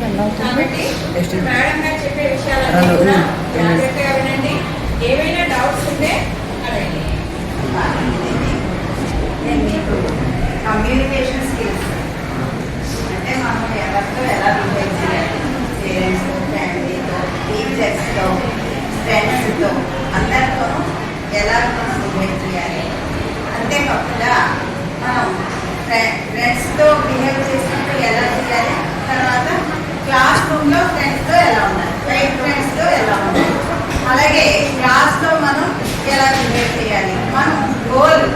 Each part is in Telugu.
రన్ అవుతుంది. నెక్స్ట్ మేడం గారు చెప్పే విషయాలు జాగ్రత్తగా వినండి. ఏమైనా డౌట్స్ ఉంటే అడగండి. కమ్యూనికేషన్ స్కిల్స్ అంటే మనం ఎవరితో ఎలా బిహేవ్ చేయాలి, పేరెంట్స్తో, ఫ్యామిలీతో, టీచర్స్తో, ఫ్రెండ్స్తో, అందరితోనూ ఎలా మనం బిహేవ్ చేయాలి. అంతేకాకుండా మనం ఫ్రెండ్స్తో బిహేవ్ చేసినప్పుడు ఎలా చేయాలి, తర్వాత క్లాస్ రూమ్లో ఫ్రెండ్స్తో ఎలా ఉండాలి, బయట ఫ్రెండ్స్తో ఎలా ఉండాలి, అలాగే క్లాస్లో మనం ఎలా బిహేవ్ చేయాలి, మనం గోల్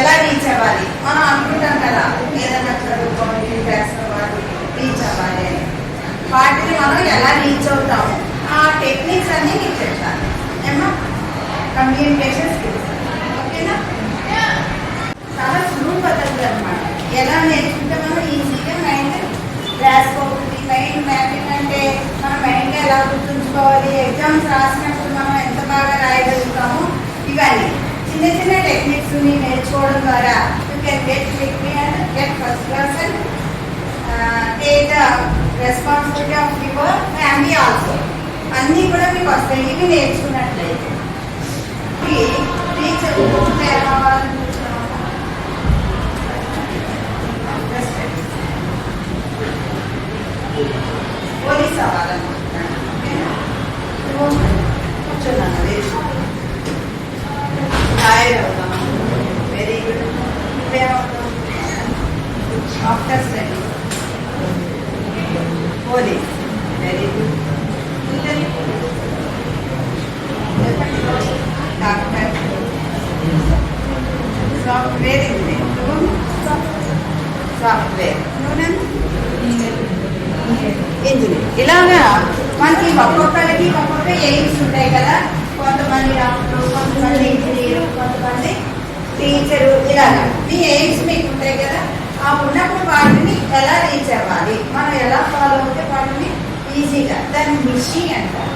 ఎలా రీచ్ అవ్వాలి. మనం అనుకుంటాం కదా ఏదైనా చదువుకోవాలి, చేసుకోవాలి, రీచ్ అవ్వాలి అని. వాటిని మనం ఎలా రీచ్ అవుతాము, ఆ టెక్నిక్స్ అన్నీ నీకు చెప్తాను. ఏమో కమ్యూనికేషన్ స్కిల్స్, ఓకేనా? చాలా సులువు పద్ధతులు అనమాట. ఎలా నేర్చుకుంటే మనం ఈజీగా మైండ్ రాసుకోవాలి. మైండ్ మ్యాపింగ్ అంటే మనం మైండ్ ఎలా గుర్తుంచుకోవాలి, ఎగ్జామ్స్ రాసినప్పుడు మనం ఎంత బాగా రాయగలుగుతాము, ఇవన్నీ చిన్న చిన్న టెక్నిక్స్ నేర్చుకోవడం ద్వారా you can get victory and get first class and take the responsibility of your family also. అన్నీ కూడా మీకు వస్తాయి ఇవి నేర్చుకున్నట్లయితే. టీచర్ ఎలా అవ్వాలనుకుంటున్నాము, పోలీస్ అవ్వాలనుకుంటున్నాను. కూర్చున్నాను, లాయర్ అవుతాం. Very good. ఇప్పుడేమవుతాం after study police. Very good. Doctor, software engineer, software engineer. ఇలాగా మనకి ఒక్కొక్కరికి ఒక్కొక్క ఎయిమ్స్ ఉంటాయి కదా. కొంతమంది డాక్టరు, కొంతమంది ఇంజనీరు, కొంతమంది టీచరు. ఇలాగా మీ ఎయిమ్స్ మీకు ఉంటాయి కదా. ఆ ఉన్నప్పుడు వాటిని ఎలా రీచ్ అవ్వాలి, మనం ఎలా ఫాలో అవుతే వాటిని ఈజీగా, దాన్ని మిషి అంటారు.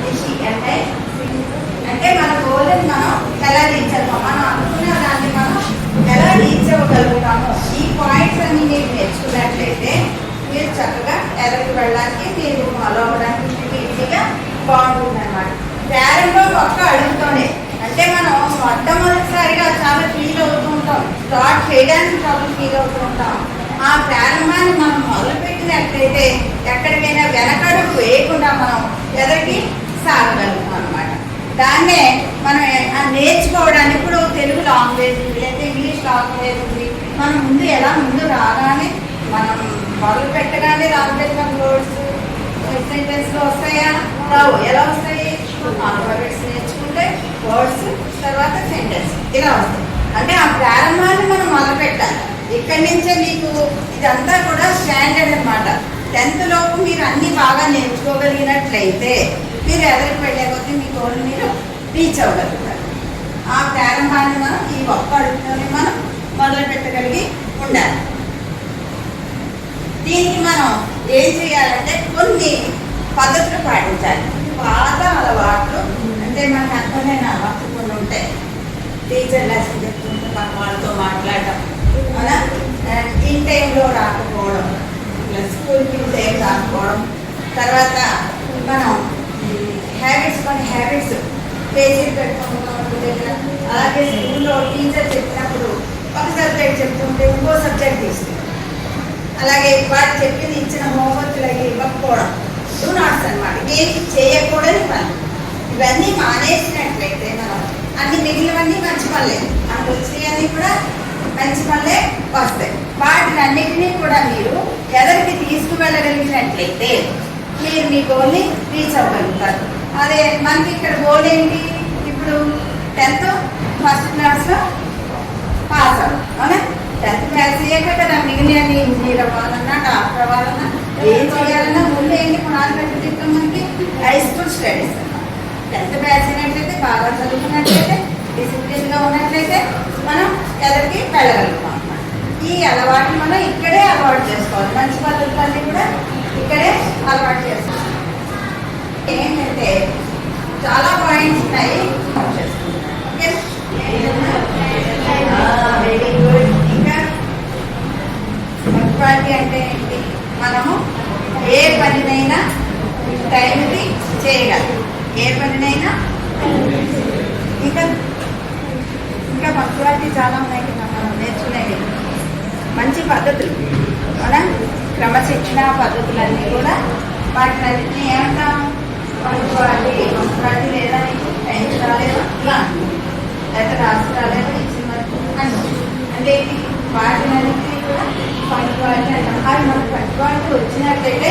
మిషి అంటే అంటే మన గోల్ని మనం ఎలా రీచ్ అవ్వాలి, మనం అనుకున్న దాన్ని మనం ఎలా రీచ్ అవ్వగలుగుతాము. ఈ పాయింట్స్ అన్ని మీరు నేర్చుకున్నట్లయితే మీరు చక్కగా ఎదరికి వెళ్ళడానికి, మీరు ఫాలో అవ్వడానికి మీకు ఈజీగా బాగుంటుంది అన్నమాట. ప్రారంభంలో ఒక్క అడుగుతోనే, అంటే మనం మొట్టమొదటిసారిగా చాలా ఫీల్ అవుతూ ఉంటాం, స్టార్ట్ చేయడానికి చాలా ఫీల్ అవుతూ ఉంటాం. ఆ ప్రారంభాన్ని మనం మొదలుపెట్టినట్లయితే ఎక్కడికైనా వెనకడుగు వేయకుండా మనం ఎదరికి సాగగలుగుతాం అన్నమాట. దాన్నే మనం నేర్చుకోవడానికి ఇప్పుడు తెలుగు లాంగ్వేజ్ ఉంది, లేదా ఇంగ్లీష్ లాంగ్వేజ్ ఉంది. మనం ముందు రాగానే మనం మొదలు పెట్టగానే లాంగ్వేజ్ వర్డ్స్ సెంటెన్స్లో వస్తాయా, రావు. ఎలా వస్తాయి, ఆల్ఫాబెట్స్ నేర్చుకుంటే వర్డ్స్, తర్వాత సెంటెన్స్ ఇలా వస్తాయి. అంటే ఆ ప్రారంభాన్ని మనం మొదలు పెట్టాలి. ఇక్కడి నుంచే మీకు ఇదంతా కూడా స్టాండర్డ్ అనమాట. 10th లోపు మీరు అన్నీ బాగా నేర్చుకోగలిగినట్లయితే మీరు ఎదరికి వెళ్ళే కొద్దీ మీ గోల్ మీరు రీచ్ అవ్వగలుగుతారు. ఆ ప్రారంభాన్ని మనం ఈ ఒక్క అడుగుతోనే మనం మొదలు పెట్టగలిగి ఉండాలి. దీనికి మనం ఏం చేయాలంటే కొన్ని పద్ధతులు పాటించాలి. పాత అలవాట్లు అంటే మనకు అర్థమైన అలవాట్లు కొన్ని ఉంటాయి. టీచర్ లెసన్ చెప్తుంటే మన వాళ్ళతో మాట్లాడటం, మన ఇన్ టైంలో రాకపోవడం, స్కూల్కి ఇన్ టైం రాకపోవడం, తర్వాత మనం కొన్ని హ్యాబిట్స్ పేజీలు పెట్టుకోవడం. అలాగే స్కూల్లో టీచర్ చెప్పినప్పుడు ఒక సబ్జెక్ట్ చెప్తుంటే ఇంకో సబ్జెక్ట్ తీసుకుంటాం. అలాగే వాడు చెప్పింది ఇచ్చిన హోంవర్క్లు అవి ఇవ్వకపోవడం, డూ నాట్స్ అనమాట, ఏమి చేయకూడని పని. ఇవన్నీ మానేసినట్లయితే మనం అన్ని మిగిలినవన్నీ మంచి పనులే, మనకు వచ్చినవన్నీ కూడా మంచి పనులే వస్తాయి. వాటిని అన్నిటినీ కూడా మీరు ఎదరికి తీసుకువెళ్ళగలిగినట్లయితే మీరు మీ గోల్ని రీచ్ అవ్వగలుగుతారు. అదే మనకి ఇక్కడ గోల్ ఏంటి, ఇప్పుడు 10th ఫస్ట్ క్లాస్లో పాస్ అవ్వాలి. అవునా, 10th క్లాస్ అయ్యాక కదా మిగిలిన ఇంజనీర్ అవ్వాలన్నా, డాక్టర్ అవ్వాలన్నా, ఏం చేయాలన్నా ముందు ఏంటి పునాది చెప్తాం మనకి high school studies. 10th class అయినట్లయితే, బాగా చదువుకున్నట్లయితే, డిసిప్లిన్గా ఉన్నట్లయితే మనం ఎదరికి వెళ్ళగలుగుతాం అన్నమాట. ఈ అలవాటు మనం ఇక్కడే అలవాటు చేసుకోవాలి. మంచి పద్ధతులన్నీ కూడా ఇక్కడే అలవాటు చేసుకోవాలి. ఏంటంటే చాలా పాయింట్స్ ఉన్నాయి, ఓకే, వెరీ గుడ్. ఇంకా పంక్చువాలిటీ అంటే ఏంటి, మనము ఇలాంటివి చాలా ఉన్నాయి కదా మనం నేర్చుకునేవి మంచి పద్ధతులు మన క్రమశిక్షణ పద్ధతులన్నీ కూడా వాటిని ఏమంటాం పంచుకోవాలి లేదా టైంకి రాలేదు ఇలా లేదా రాసి రాలేదు ఇచ్చిన వరకు అంటే వాటినన్నింటినీ కూడా పంచుకోవాలి అంటాం. అవి మనకు పంచుకోవాలంటే వచ్చినట్లయితే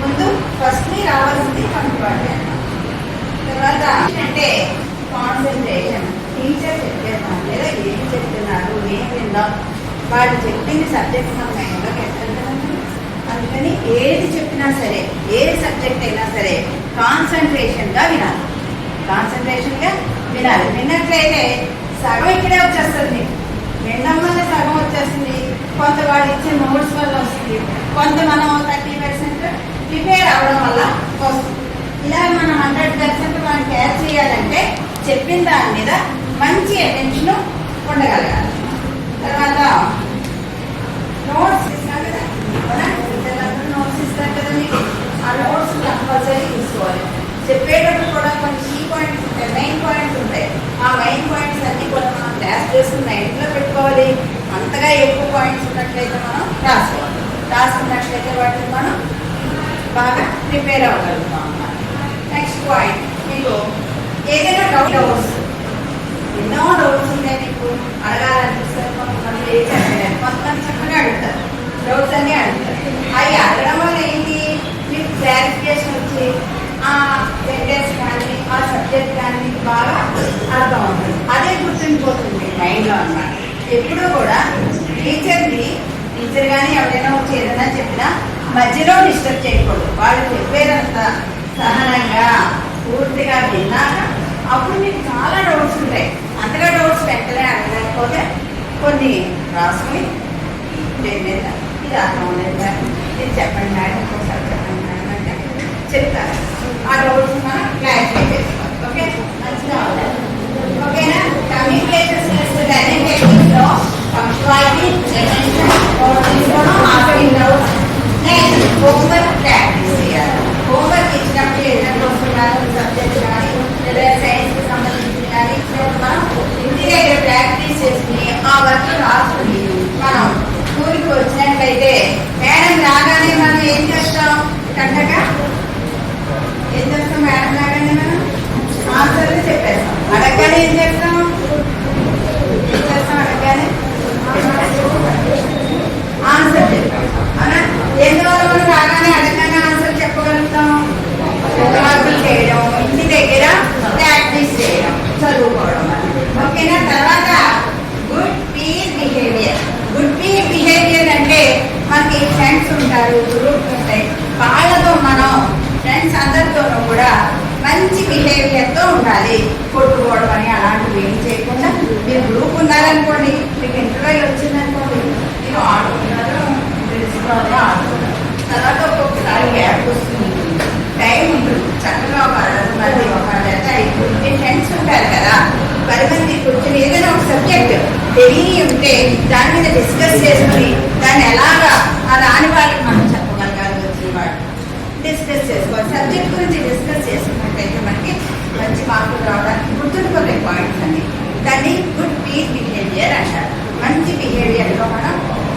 ముందు ఫస్ట్ని రావాల్సింది పంచుకోవాలి అంటాం. తర్వాత అంటే కాన్సన్ట్రేషన్, టీచర్ చెప్పేస్తాం లేదా ఏం చెప్తున్నారు ఏం విందాం, వాళ్ళు చెప్పింది సబ్జెక్ట్ మన మైండ్లోకి ఎట్లుంటుందండి. అందుకని ఏది చెప్పినా సరే ఏ సబ్జెక్ట్ అయినా సరే కాన్సన్ట్రేషన్గా వినాలి. కాన్సన్ట్రేషన్గా వినాలి. విన్నట్లయితే సగం ఇక్కడే వచ్చేస్తుంది. వినడం వల్ల సగం వచ్చేస్తుంది. కొంత వాడు ఇచ్చే నోట్స్ వల్ల వస్తుంది, కొంత మనం 30% ప్రిపేర్ అవ్వడం వల్ల వస్తుంది. ఇలా మనం 100% మనం క్యాచ్ చేయాలంటే చెప్పిన దాని మీద మంచి అటెన్షన్ ఉండగలగాలి. తర్వాత నోట్స్ ఇస్తాం కదా, నోట్స్ ఇస్తాం కదా మీకు, ఆ నోట్స్ కంపల్సరీ తీసుకోవాలి. చెప్పేటప్పుడు కూడా కొన్ని కీ పాయింట్స్ ఉంటాయి, మెయిన్ పాయింట్స్ ఉంటాయి. ఆ మెయిన్ పాయింట్స్ అన్ని కూడా మనం క్లాస్ చేసుకుని మైండ్లో పెట్టుకోవాలి. అంతగా ఎక్కువ పాయింట్స్ ఉన్నట్లయితే మనం రాసుకోవాలి. రాసుకున్నట్లయితే వాటిని మనం బాగా ప్రిపేర్ అవ్వగలుగుతాం అన్నమాట. నెక్స్ట్ పాయింట్, మీకు ఏదైనా డౌట్స్ ఎన్నో డౌట్స్ ఉంటాయి మీకు అడగాలనిపిస్తారు. కొంతమంది ఏది అడగలేదు, కొంతమంది చక్కగా అడుగుతారు, డౌట్స్ అన్నీ అడుగుతారు. అవి అడగడం వల్ల ఏంటి, మీకు క్లారిఫికేషన్ వచ్చి ఆ సెంటెన్స్ కానీ ఆ సబ్జెక్ట్ కానీ మీకు బాగా అర్థం అవుతుంది. అదే గుర్తుండిపోతుంది మైండ్లో అన్నమాట. ఎప్పుడూ కూడా టీచర్ కానీ ఎవరైనా వచ్చి ఏదైనా చెప్పినా మధ్యలో డిస్టర్బ్ చేయకూడదు. వాళ్ళు చెప్పేదంత సహనంగా పూర్తిగా విన్నాక అప్పుడు మీకు చాలా డౌట్స్ ఉంటాయి. అంతగా డౌట్స్ వెంటనే అడగలేకపోతే కొన్ని రాసుకుని లేదు ఇది అర్థం లేదా ఇది చెప్పండి మేడం, ఒకసారి చెప్పండి మేడం అంటే చెప్తారు. ఆ డౌట్స్ మనం క్లారిఫై చేసుకోవాలి. ఓకే, మంచిగా ఉండాలి. ఓకేనా. కమ్యూనికేషన్ స్కిల్స్ లెర్నింగ్ టెక్నిక్స్లో punctuality, attention, asking doubts, next homework practice చేయాలి. హోంవర్క్ ఇచ్చినప్పుడు ఏదైనా వస్తున్నారు సబ్జెక్ట్ కానీ లేదా సైన్స్కి సంబంధించి కానీ మనం ఇంటి దగ్గర ప్రాక్టీస్ చేసుకుని ఆ వర్క్ రాసుకుని మనం స్కూల్కి వచ్చినట్లయితే మేడం రాగానే మనం ఏం చేస్తాం, కరెక్ట్గా ఏం చేస్తాం, మేడం రాగానే మనం ఆన్సర్లు చెప్పేస్తాం. అడగగానే ఏం చేస్తాం అడగగానే ఆన్సర్ చెప్తాం. అవునా, ఎందువల్ల మనం రాగానే అడగగానే ఆన్సర్ చెప్పగలుగుతాం, మార్కులు చేయడం, ఇంటి దగ్గర ప్రాక్టీస్ చేయడం, చదువుకోవడం. ఓకేనా. తర్వాత good peer behaviour. Good peer behaviour అంటే మనకి ఫ్రెండ్స్ ఉంటారు, గ్రూప్స్ ఉంటాయి, వాళ్ళతో మనం ఫ్రెండ్స్ అందరితోనూ కూడా మంచి బిహేవియర్తో ఉండాలి. కొట్టుకోవడం అని అలాంటివి ఏం చేయకుండా, మీరు గ్రూప్ ఉన్నారనుకోండి, మీకు ఇంటర్వ్యూ వచ్చిందనుకోండి, మీరు ఆడుకుంటారు, తెలుసుకోవాలి, ఆడుకుంటారు. తర్వాత ఒక్కొక్కసారి గ్యాప్ వస్తుంది, టైం ఉంటుంది, చక్కగా ఒక 10 మంది ఒక లేదా 5 మీ ఫ్రెండ్స్ ఉంటారు కదా, 10 మంది కూర్చొని ఏదైనా ఒక సబ్జెక్ట్ తెలియని ఉంటే దాని మీద డిస్కస్ చేసుకుని దాన్ని ఎలాగా ఆ రాని వాళ్ళకి మనం చెప్పగలగాలి, వచ్చిన వాళ్ళు డిస్కస్ చేసుకోవాలి. సబ్జెక్ట్ గురించి డిస్కస్ చేసుకున్నట్టయితే మనకి మంచి మార్కులు రావడానికి గుర్తుండిపోయే పాయింట్స్ అన్ని. దాన్ని గుడ్ పీర్ బిహేవియర్ అంటారు. మంచి బిహేవియర్లో మనం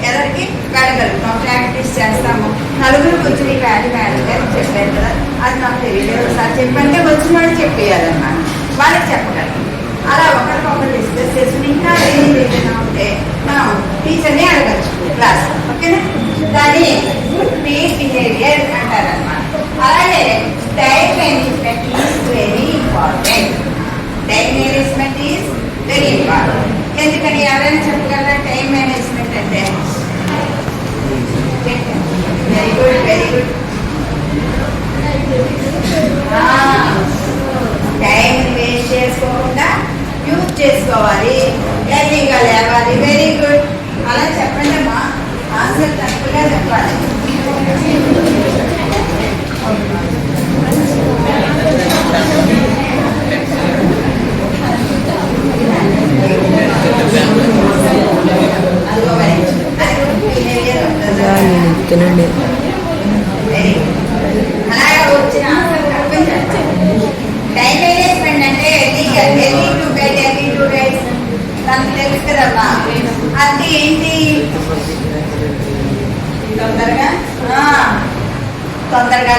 ఎవరికి వెళ్ళగలుగుతాం, ప్రాక్టీస్ చేస్తాము. నలుగురు కూర్చుని మేడం గారు చెప్పారు కదా, అది నాకు తెలియలేదు, ఒకసారి చెప్పంటే వచ్చిన వాళ్ళు చెప్పేయాలన్నమాట, వాళ్ళకి చెప్పగలం. అలా ఒకరికొకరు డిస్కస్ చేసుకుని ఇంకా ఏదైనా ఉంటే మనం టీచర్ని అడగచ్చు క్లాస్. ఓకేనా. దాన్ని గుడ్ పీర్ బిహేవియర్ అంటారన్నమాట. అలాగే time management is very important. Time management is very important. ఎందుకని ఎవరైనా చెప్పగలరా టైం మేనేజ్మెంట్ అంటే? Very good, very good. Time waste చేసుకోకుండా యూజ్ చేసుకోవాలి, ఎర్లీగా లేవాలి. Very good. అలా చెప్పండి అమ్మా, ఆన్సర్ తక్కువగా చెప్పాలి.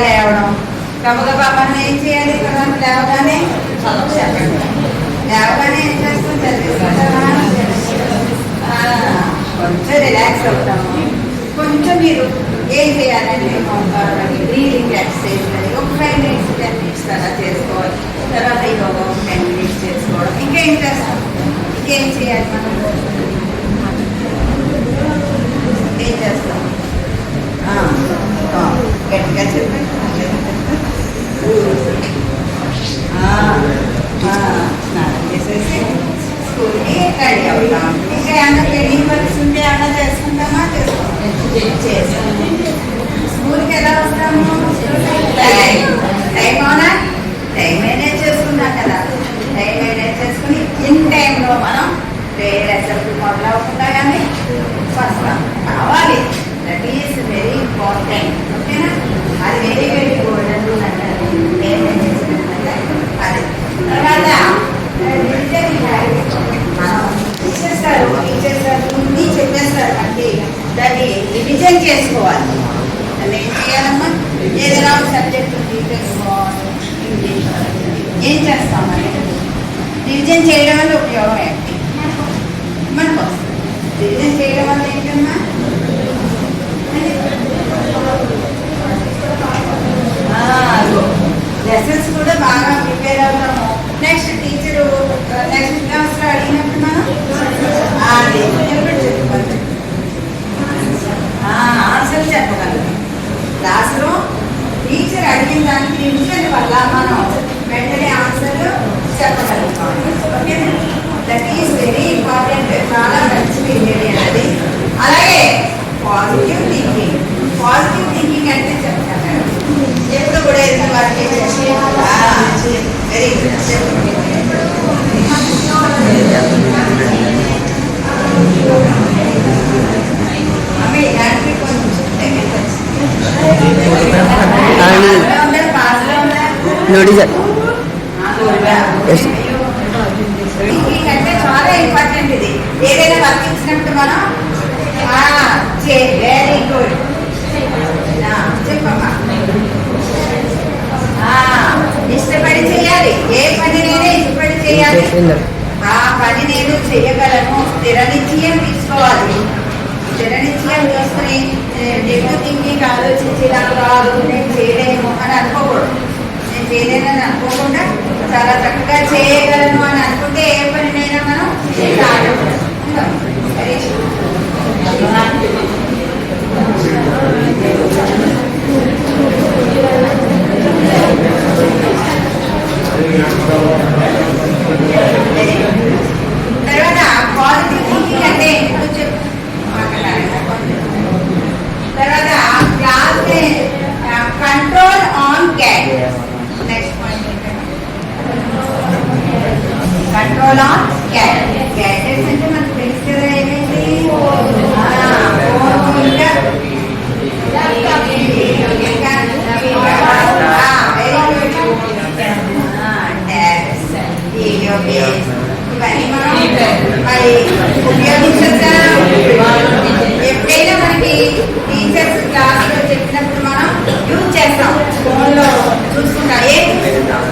లేవడం, గబగబా మనం ఏం చేయాలి కదా, లేవగానే చెప్పండి, లేవగానే ఏం చేస్తాం, చదివేసుకుంటారా, కొంచెం రిలాక్స్ అవుతాము. కొంచెం మీరు ఏం చేయాలంటే బ్రీదింగ్ ఎక్సర్సైజ్ ఒక 5 minutes 10 minutes అలా చేసుకోవాలి. తర్వాత యోగా 10 minutes చేసుకోవడం. ఇంకేం చేస్తాం, ఇంకేం చేయాలి మనం, ఏం చేస్తాం, గట్టిగా చెప్పండి. స్నానం చేసేసి స్కూల్కి రెడీ అవుతాం. ఇంకా ఏమన్నా పెళ్లింగ్ వర్క్స్ ఉంటే ఏమన్నా చేసుకుంటామా, చేస్తాం. స్కూల్కి ఎలా వస్తాము, టైం అవునా, టైం మేనేజ్ చేసుకుంటాం కదా. టైం మేనేజ్ చేసుకుని ఇన్ టైంలో మనం లెసన్కి మొదలవకుండా కానీ వస్తాం కావాలి. That is very important. ఓకేనా, అది వెరీ వెరీ గోల్డెన్ రూల్ అంటారు. మేనేజ్ చేసుకుంటే అది. తర్వాత టీచర్స్ గారు ముందు చెప్పేస్తారు మనకి, దాన్ని రివిజన్ చేసుకోవాలి. దాన్ని ఏం చేయాలమ్మా, ఏదైనా ఒక సబ్జెక్ట్ టీచర్స్ ఇంగ్లీష్ ఏం చేస్తామని రివిజన్ చేయడం వల్ల ఉపయోగం ఏంటి మనకు వస్తుంది. రివిజన్ చేయడం వల్ల ఏంటమ్మా, లెసన్స్ కూడా బాగా ప్రిపేర్ అవుతాము. నెక్స్ట్ టీచరు నెక్స్ట్ క్లాస్లో అడిగినప్పుడు మనం ఆన్సర్ చెప్పగలుగుతాం. క్లాస్లో టీచర్ అడిగిన దానికి రివిజన్ వల్ల మనం వెంటనే ఆన్సర్లు చెప్పగలుగుతాం. ఓకేనా, దట్ ఈస్ వెరీ ఇంపార్టెంట్. చాలా మంచి బిహేవియర్ అది. అలాగే పాజిటివ్ థింకింగ్. పాజిటివ్ థింకింగ్ అంటే చెప్తాను ఎప్పుడు కూడా ఏదైనా వర్క్ వెరీ గుడ్. అమ్మే దానికి కొంచెం అంటే చాలా ఇంపార్టెంట్ ఇది. ఏదైనా వర్క్ ఇచ్చినప్పుడు మనం వెరీ గుడ్ చెప్పమ్మా, ఇష్టపడి చేయాలి. ఏ పని నేనే ఇష్టపడి చేయాలి, ఆ పని నేను చేయగలను. స్థిర నిశ్చయం తీసుకోవాలి. స్థిర నిశ్చయం తీసుకుని నెగిటివ్ థింకింగ్ ఆలోచించి నాకు రాదు, నేను చేయలేను అని అనుకోకూడదు. నేను చేయలేనని అనుకోకుండా చాలా చక్కగా చేయగలను అని అనుకుంటే ఏ పనినైనా మనం తర్వాత పాజిటివ్ థింకింగ్ అంటే కొంచెం తర్వాత class control on cat. Next point control on gadgets అంటే మనకు తెలుసు కదా, ఏమైంది ఇవన్నీ మనం మరి ఉపయోగించగలం. ఎప్పుడైనా మనకి టీచర్స్ క్లాస్లో చెప్పినప్పుడు మనం యూజ్ చేస్తాం. ఫోన్లో చూసుకుంటాం, ఏం చూసుకుంటాం,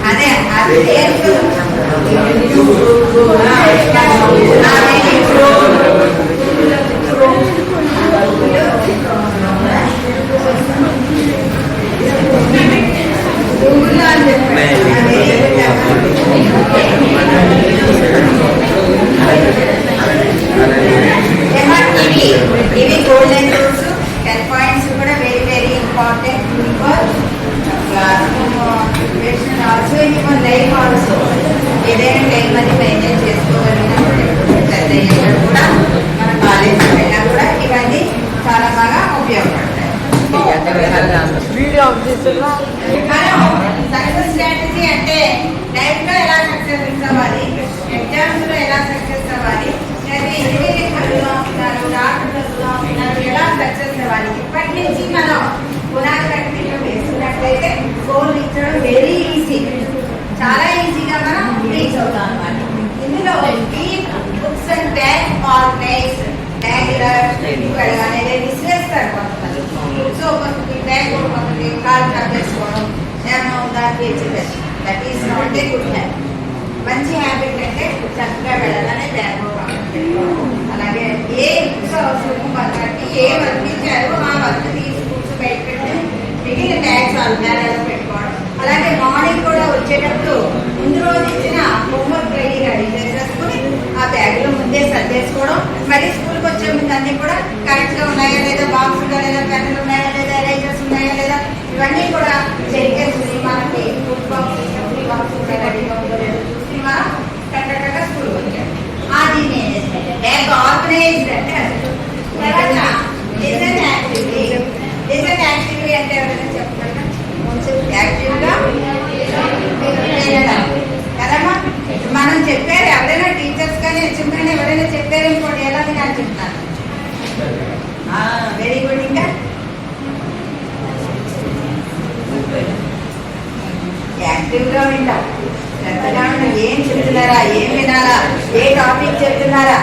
అదే అది ఇవి గోల్డెన్ రూల్స్. 10 పాయింట్స్ కూడా very very important for class room also, in your life also. ఏదైనా టైం అని మెయింటైన్ చేసుకోగలిగినప్పుడు పెద్ద కూడా మన కాలేజీకి వెళ్ళినా కూడా ఇవన్నీ చాలా బాగా ఉపయోగపడతాయి. సక్సెస్ స్ట్రాటజీ అంటే లైఫ్ లో ఎలా సక్సెస్ అవ్వాలి, ఎగ్జామ్స్ లో ఎలా సక్సెస్ అవ్వాలి, లేదా ఇంజనీరింగ్ చదువుతున్నారు, డాక్టర్ చదువుతున్నారు, ఎలా సక్సెస్ అవ్వాలి. ఇప్పటి నుంచి మనం పునాది కట్టిలో వేసుకున్నట్లయితే గోల్ రీచ్ అవ్వడం వెరీ ఈజీ. చాలా ఈజీగా మనం రీచ్ అవుతాం అన్నమాట. ఇందులో books and bag organise, bag ఇలా వెళ్ళగానే teacher that is not a good habit. మంచి హ్యాబిట్ అంటే చక్కగా వెళ్ళాలని బ్యాగ్ అలాగే ఏ బుక్స్ అవసరమో మనకి ఏ వర్క్ ఇచ్చారో ఆ వర్క్ తీసి బుక్స్ బయట పెట్టి మిగిలిన ట్యాగ్స్ బ్యాలెన్స్ పెట్టుకోవడం. అలాగే మార్నింగ్ కూడా వచ్చేటప్పుడు ముందు రోజు ఇచ్చిన హోంవర్క్ రెడీగా చేసేసుకుని ఆ బ్యాగ్లో ముందే సర్దేసుకోవడం. మళ్ళీ స్కూల్కి వచ్చే ముందు అన్నీ కూడా కరెక్ట్గా ఉన్నాయా లేదా, బాక్స్ ఉందా లేదా, పెన్నులు ఉన్నాయా లేదా, ఎరేజర్స్ ఉన్నాయా లేదా, ఇవన్నీ కూడా చెక్ చేసుకుని మనకి ఫుడ్ బాక్స్ ఫ్రీ బాక్స్ కూడా రెడీగా ఉందో లేదో చూసి మనం కరెక్ట్గా స్కూల్కి వచ్చాం. అది మేనేజ్మెంట్. బ్యాగ్ ఆర్గనైజ్డ్ అంటే తర్వాత డిజైన్ యాక్టివిటీ. డిజైన్ యాక్టివిటీ అంటే ఎవరైనా చెప్తారా? యాక్టివ్గా వెళ్ళడం కదమ్మా. మనం చెప్పారు ఎవరైనా టీచర్స్ కానీ హెచ్ఎం కానీ ఎవరైనా చెప్పారు అనుకోండి, ఎలా నేను చెప్తాను. వెరీ గుడ్. ఇంకా యాక్టివ్గా వింటాం, శ్రద్ధగా వింటాం. ఏం చెప్తున్నారా, ఏం వినాలా, ఏ టాపిక్ చెప్తున్నారా,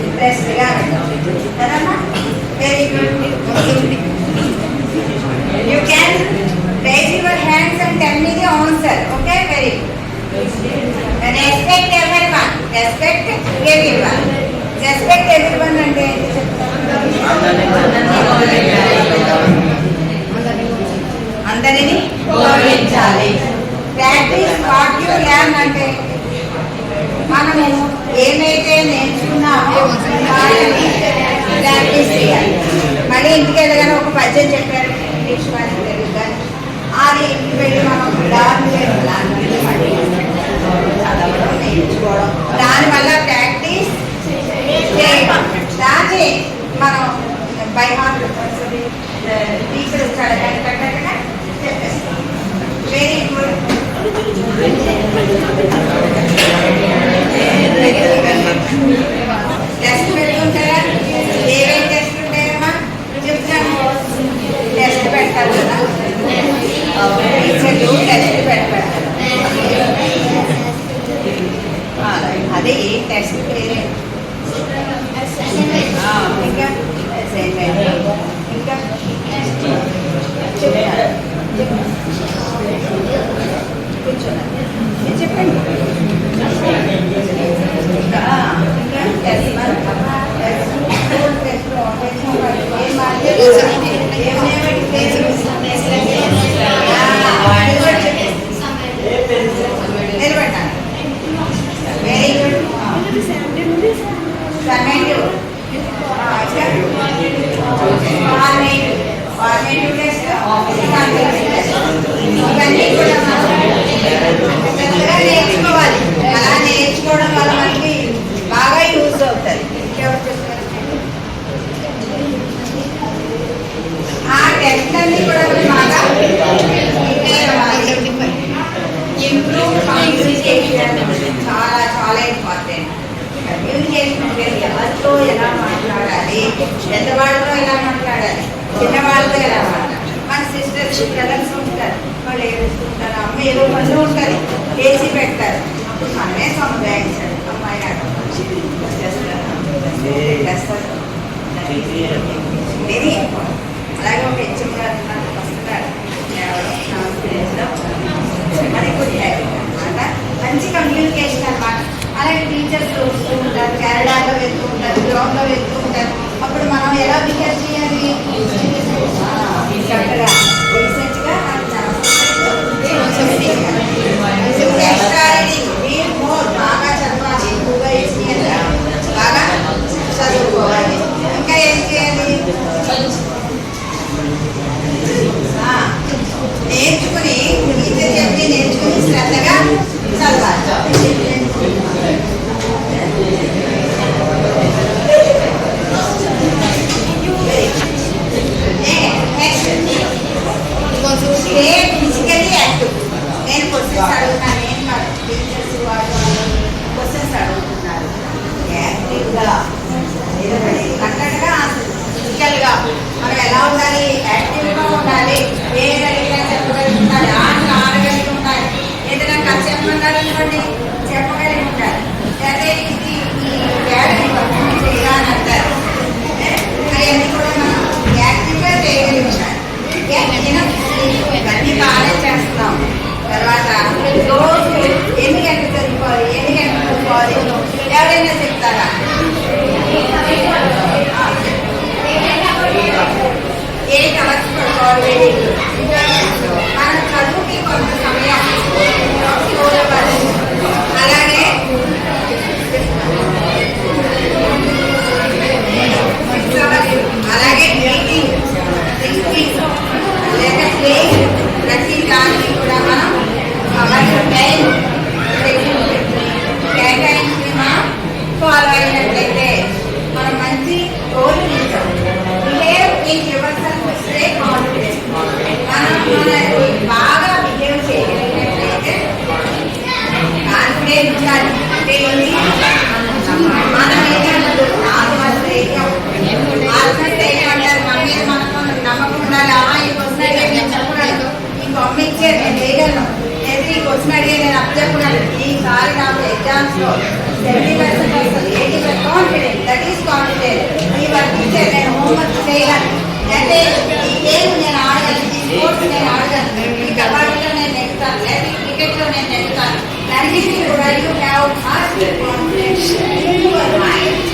ఇంట్రెస్ట్గా వింటాం కదమ్మా. Very good. You can raise your hands and tell me the answer. Okay, very good. Respect everyone. Respect everyone. Respect everyone అంటే అందరినీ గౌరవించాలి. ప్రాక్టీస్ వాట్ యు లెర్న్ అంటే మనము ఏమైతే నేర్చుకున్నామో వాటిని ప్రాక్టీస్ చేయాలి. మళ్ళీ ఇంటికి వెళ్ళగానే ఒక పద్యం చెప్పారు ఇంగ్లీష్ వాళ్ళకి తెలుగు కానీ అది ఇంటికి వెళ్ళి మనం చదవడం నేర్చుకోవడం, దానివల్ల ప్రాక్టీస్ చేయడం, దాన్ని మనం బై హార్ట్ టీచర్ చదవడానికి చెప్పేస్తాం. Very good. టెస్ట్ పెట్టుకుంటారా? ఏమేమి టెస్ట్ ఉంటాయమ్మా చెప్తాను. టెస్ట్ పెట్టాలి కదా టీచర్లు, టెస్ట్ పెట్టాలి. అదే టెస్ట్ పేరే. ఇంకా అసైన్మెంట్, ఇంకా చెప్తారు. కూర్చోండి, చెప్పండి. నిలబెట్టాలి. Very good. ఇవన్నీ కూడా పెద్దగా నేర్చుకోవాలి. అలా నేర్చుకోవడం వల్ల మనకి బాగా యూజ్ అవుతుంది. ఇంకెవరు చెప్తారు? ఆ టెస్ట్ అన్ని కూడా బాగా ఇంప్రూవ్ కమ్యూనికేషన్ చాలా చాలా ఇంపార్టెంట్. కమ్యూనికేషన్ అంటే ఎవరితో ఎలా మాట్లాడాలి, పెద్దవాళ్ళతో ఎలా మాట్లాడాలి, చిన్నవాళ్ళతో ఎలా మాట్లాడాలి. మన సిస్టర్స్ బ్రదర్స్ ఉంటారు, వాళ్ళు ఏడుస్తుంటారు, అమ్మ ఏదో పనులు ఉంటుంది, వేసి పెడతారు. అప్పుడు మనమే సముదాయించాలి. అమ్మాయి వెరీ ఇంపార్టెంట్. అలాగే ఒక హెచ్ఎం గారు వస్తున్నారు, అది గుడ్ హ్యాబిట్ అనమాట. మంచి కమ్యూనికేషన్ అనమాట. అలాగే టీచర్స్ వస్తూ ఉంటారు, కేరళలో వెళ్తూ ఉంటారు, గ్రౌండ్లో వెళ్తూ ఉంటారు. అప్పుడు మనం ఎలా బిహేవ్ చేయాలి? చక్కగా రీసెంట్గా బాగా చదవాలి, ఎక్కువగా బాగా చదువుకోవాలి. ఇంకా ఏం చేయాలి? నేర్చుకుని టీచర్ చెప్పి నేర్చుకుని శ్రద్ధగా చదవాలి. Physically active. నేను క్వశ్చన్స్ అడుగుతాను, నేను టీచర్స్ వాళ్ళు క్వశ్చన్స్ అడుగుతున్నారు. యాక్టివ్గా కరెక్ట్గా ఫిజికల్గా మనం ఎలా ఉండాలి? యాక్టివ్గా ఉండాలి. ఏదైనా చెప్పగలుగుతారు, ఆటలు ఆడగలిగి ఉండాలి. ఏదైనా చెప్పమన్నారు అనుకోండి, చెప్ప ఒక్కొక్కసారి నాకు ఎగ్జామ్స్లో 70% వస్తుంది, 80% కాన్ఫిడెంట్, దట్ ఈస్ కాన్ఫిడెంట్. ఈ వర్క్ టీచర్ నేను హోంవర్క్ చేయగలను, అంటే ఈ గేమ్ నేను ఆడగలను, ఈ స్పోర్ట్స్ నేను ఆడగలను, ఈ కబడ్డీలో నేను నెగ్గుతాను, లేదా ఈ క్రికెట్లో నేను నెగ్గుతాను. అన్నిటికీ కూడా you have confidence in your mind.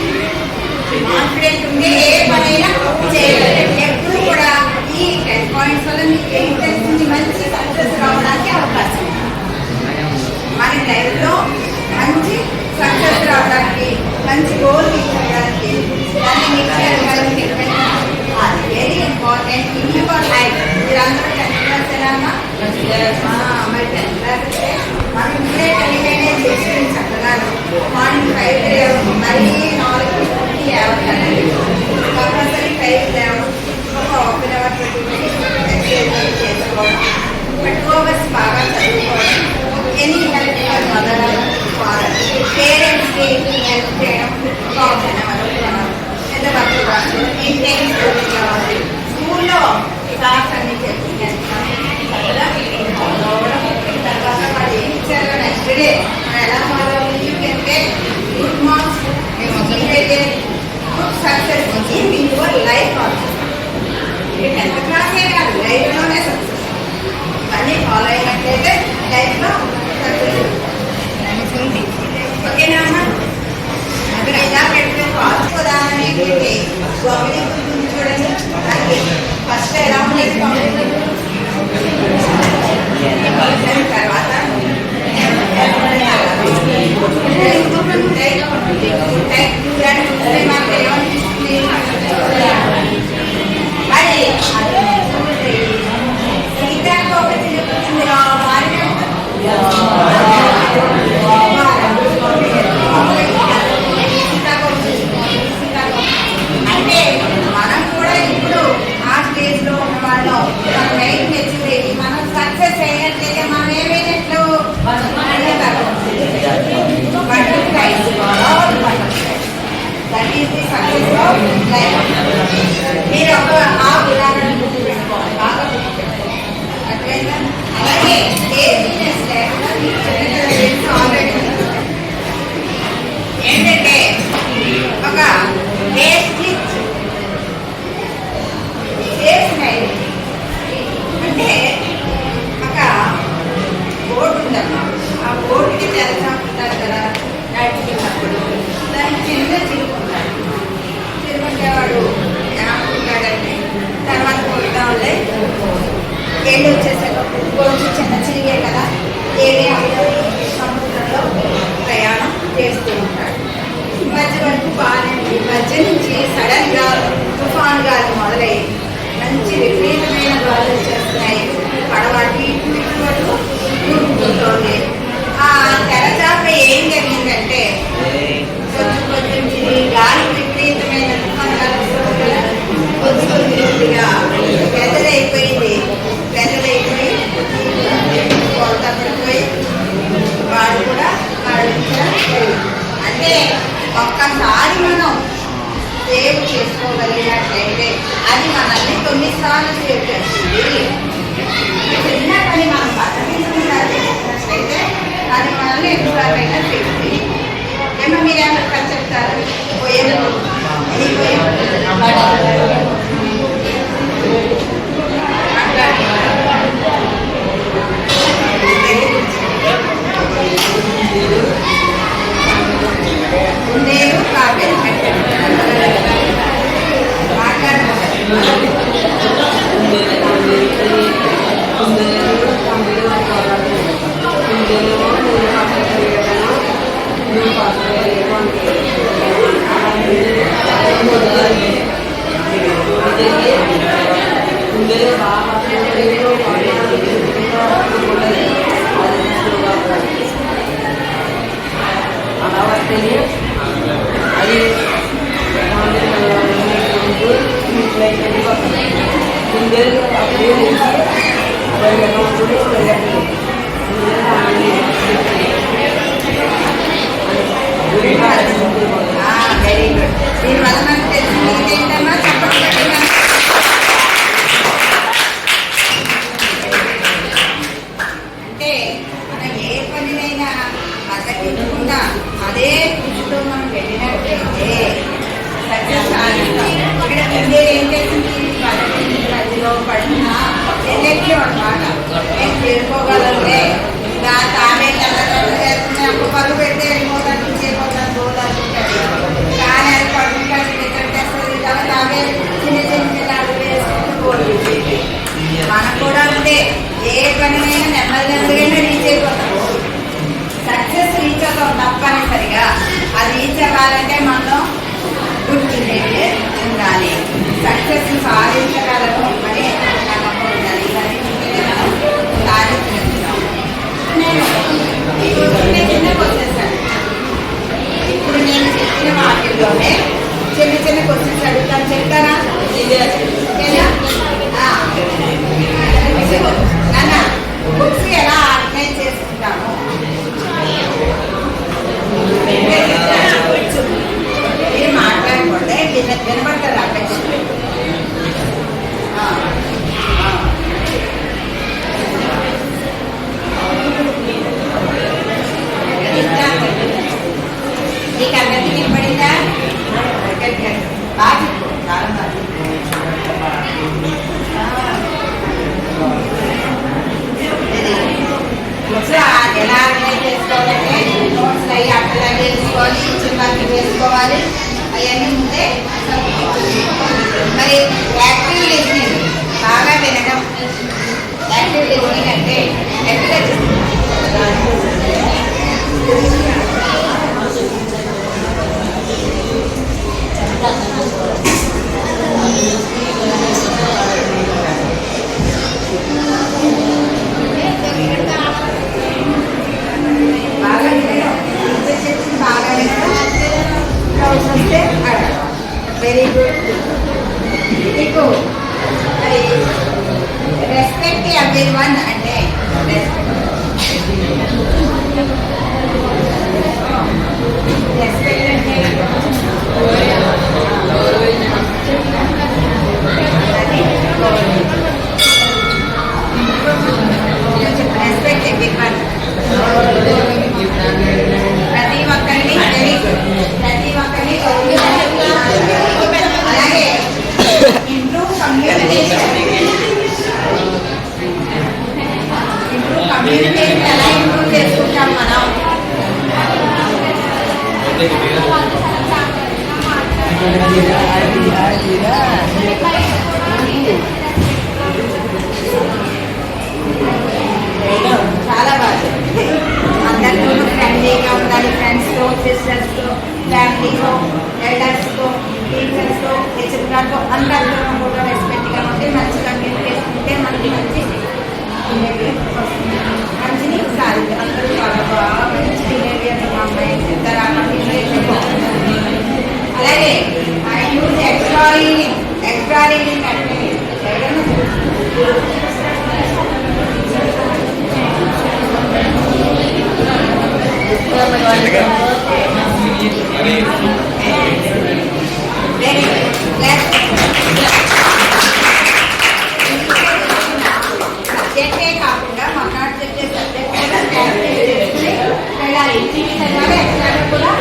Confident ఉంటే ఏ పనైనా చేయగలరు. ఎప్పుడు కూడా ఈ 10 పాయింట్స్ వల్ల మీకు ఏం తెలుస్తుంది, మంచి సక్సెస్ రావడానికి అవకాశం. మన లైఫ్లో మంచి సక్సెస్ రావడానికి, మంచి గోల్ తీసుకోవడానికి, దాన్ని మీకు చేయగలిగితే అది very important in your life. మీరందరూ 10th క్లాస్ ఎలా? మరి 10th క్లాస్ అంటే మనం ఇప్పుడే కలిగైనా చేసుకుని చక్కగా మార్నింగ్ 5 లేవడం, మరీ 4 లేవడం, కంపల్సరీ 5 లేవడం, ఒక 1 అవర్ 20 minutes ఎక్సర్సైజ్ చేసుకోవడం, 2 hours బాగా చదువుకోవడం, any help for mother father, పేరెంట్స్కి హెల్ప్ చేయడం, ఒక 1 అవర్ పెద్ద వర్క్ రాసుకోవడం, ఇంటికి కావాలి. స్కూల్లో క్లాస్ అన్ని చెప్పి తర్వాత వాళ్ళు ఏం ఇచ్చారో నెక్స్ట్ డే ఎలా ఫాలో అవ్వాలి, good marks, good success in your life also. 10th క్లాసే కాదు, లైఫ్లోనే సక్సెస్. ఇవన్నీ ఫాలో అయినట్లయితే లైఫ్లో సక్సెస్. ఓకేనా అమ్మా? అక్కడ ఇలా పెడితే ఫాస్ట్ ఉదాహరణ ఏంటంటే గోపిని గురించి చూడండి. ఫస్ట్ ఎలా ఉండేది తర్వాత మరి సీతాకు ఒక చిన్న అంటే మనం కూడా ఇప్పుడు ఆ స్టేజ్ లో ఉన్న వాళ్ళు మన లైఫ్ నచ్చింది, మనం సక్సెస్ అయినట్లయితే మనం ఏమైనట్లు that is the success of life. మీరు ఒక ఆ ఉదాహరణ గుర్తుపెట్టుకోవాలి, బాగా గుర్తుపెట్టుకోవాలి. అట్లయినా అలాగే లేజినెస్ లేకుండా ఆల్రెడీ ఏంటంటే ఒక అంటే ఒక బోర్డు ఉందమ్మా, ఆ బోర్డుకి తెరచాపుతారు కదా నడుచుకున్నప్పుడు, దానికి చిన్న చిరుకుంటాడు. చిరుకుంటేవాడు ఏమనుకుంటాడంటే తర్వాత పోతాంలే, ఏళ్ళు వచ్చేసాక కొంచెం చిన్న చిరిగే కదా, ఏడే సముద్రంలో ప్రయాణం చేస్తూ ఉంటాడు. మధ్య వరకు బాగానే మధ్య నుంచి సడన్ గా తుఫాన్ గాలి మొదలై మంచి విపరీతమైన గాలు వచ్చేస్తున్నాయి. పడవటి కూరుకుంటోంది. ఆ తెరచాప ఏం జరిగిందంటే కొంచెం గాలి విపరీతమైన తుఫాన్ గాలి వస్తుంది కదా, కొద్దిగా పెద్దదైపోయింది. పెద్దదైపోయి కొలత పడిపోయి వాడు కూడా అంటే ఒక్కసారి మనం సేవ్ చేసుకోగలిగినట్లయితే అది మనల్ని 9 సార్లు సేవ్ చేస్తుంది. చిన్న పని మనం పద్ధతించినట్లయితే అది మనల్ని ఎన్నిసార్లు అయినా సేవ్ చేస్తుంది. ఏమో మీరేమన్నా చెప్తారు? పోయేది ఉండేరు కాపేరు వెరీ గుడ్. దీనివల్ల మనకు తెలిసింది ఏంటన్నా చెప్పండి. అంటే మనం ఏ పనినైనా పద్ధతి మనకు కూడా అంతే. ఏ పనినైనా నెమ్మదిగా రీచ్ అయిపోతాం. సక్సెస్ రీచ్ అవుతాం తప్పనిసరిగా. అది రీచ్ అవ్వాలంటే మనం గుడ్ బిహేవియర్ ఉండాలి. సక్సెస్ సాధించగలము అని నమ్మకం ఉండాలి. ఇవన్నీ ఉంటేనే మనం సాధించగలుగుతాం. నేను చిన్నకి వచ్చేసాను. ఇప్పుడు నేను చెప్పిన వాటిల్లోనే చిన్న చిన్న క్వశ్చన్స్ అడుగుతాను. చెప్తారా? నాన్న, బుక్స్ ఎలా ఆర్గనైజ్ చేసుకుంటాము? మీరు మాట్లాడకూడదే, వినబడతారు అబ్బాయి. నీకు అందరికీ వినపడిందా? బాగా చాలా బాగా. ఎలా ఆర్గనైజ్ చేసుకోవాలంటే నోట్స్ అవి అక్కడ వేసుకోవాలి, చిన్నకి వేసుకోవాలి. అవన్నీ ఉంటే మరి యాక్టివ్ లిస్నింగ్ బాగా వినడం. యాక్టివ్ లిస్నింగ్ అంటే ఎట్లా వెరీ గుడ్. మీకు రెస్పెక్ట్ ఎవ్రీవన్ అంటే రెస్పెక్ట్ అంటే రెస్పెక్ట్ ఎవ్రీవన్. ప్రతి ఒక్కరిని వెరీ గుడ్. ప్రతి ఒక్కరిని అలాగే ఇంప్రూవ్ కమ్యూనికేషన్. ఇంప్రూవ్ కమ్యూనికేషన్ ఎలా ఇంప్రూవ్ చేసుకుంటాం మనం? చాలా బాగా అందరితో ఫ్రెండ్లీగా ఉండాలి. ఫ్రెండ్స్తో, సిస్టర్స్తో, ఫ్యామిలీతో, ఎల్డర్స్తో, టీచర్స్తో, హెచ్ఆర్తో అందరితో కూడా రెస్పెక్ట్గా ఉంటే మంచి కమ్యూనికేషన్ ఉంటే మనకి మంచి బిహేవియర్ వస్తుంది. మంచిని సాధించాలి. అందరూ చాలా బాగా మంచి బిహేవియర్ మా అమ్మాయి చెప్తారు. ఆ కమ్యూనికేషన్ బాగుంటుంది. అలాగే I use extra reading. Extra reading అంటే సబ్జెక్టే కాకుండా మనాడు చెప్పే సబ్జెక్ట్ కూడా ప్రాక్టీస్ చేసుకుని వెళ్ళాలి. ఇంటికి చదవాలి, ఎక్స్ట్రా కూడా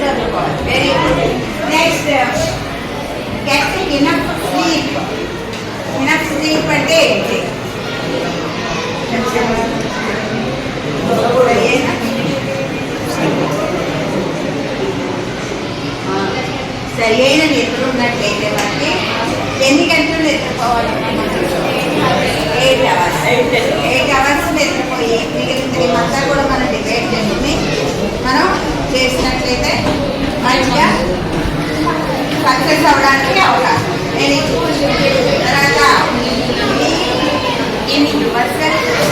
చదువుకోవాలి. Very good. Next, get enough sleep. Enough sleep అంటే ఏంటి? సరి అయిన నిద్ర ఉన్నట్లయితే మనకి ఎన్ని గంటలు నిద్రపోవాలి? 8 hours. 8 hours నిద్రపోయి మిగిలిన అంతా కూడా మనం డిబేట్ చేసుకుని మనం చేసినట్లయితే మంచిగా సక్సెస్ అవ్వడానికి అవకాశం. తర్వాత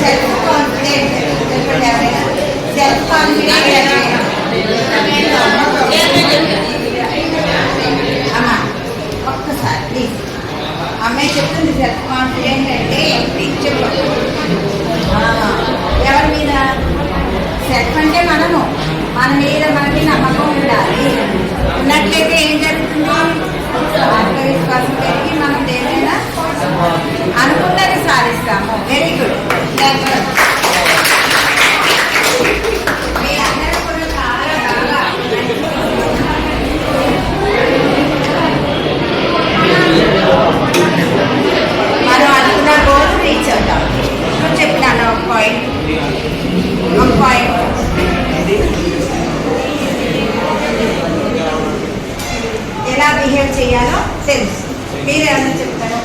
సెల్ఫ్ కాన్ఫిడెంట్. చెప్పండి ఎవరైనా. సెల్ఫ్ కాన్ఫిడెంట్ అమ్మా ఒక్కసారి ప్లీజ్. అమ్మాయి చెప్తుంది సెల్ఫ్ కాన్ఫిడెంట్ అంటే ఏంటి చెప్పండి. ఎవరి మీద? సెల్ఫ్ అంటే మనము. మన మీద మనకి నమ్మకం ఉండాలి. ఉన్నట్లయితే ఏం జరుగుతుంది? ఆత్మవిశ్వాసం పెరిగి మనం ఏదైనా అనుకున్నది సాధిస్తాము. Very good. మీరందరూ కూడా చాలా బాగా మనం అనుకున్న గోల్ రీచ్ అవుతాం. నువ్వు చెప్పినాను ఒక పాయింట్. ఎలా బిహేవ్ చేయాలో తెలుసు. మీరేమన్నా చెప్తారా?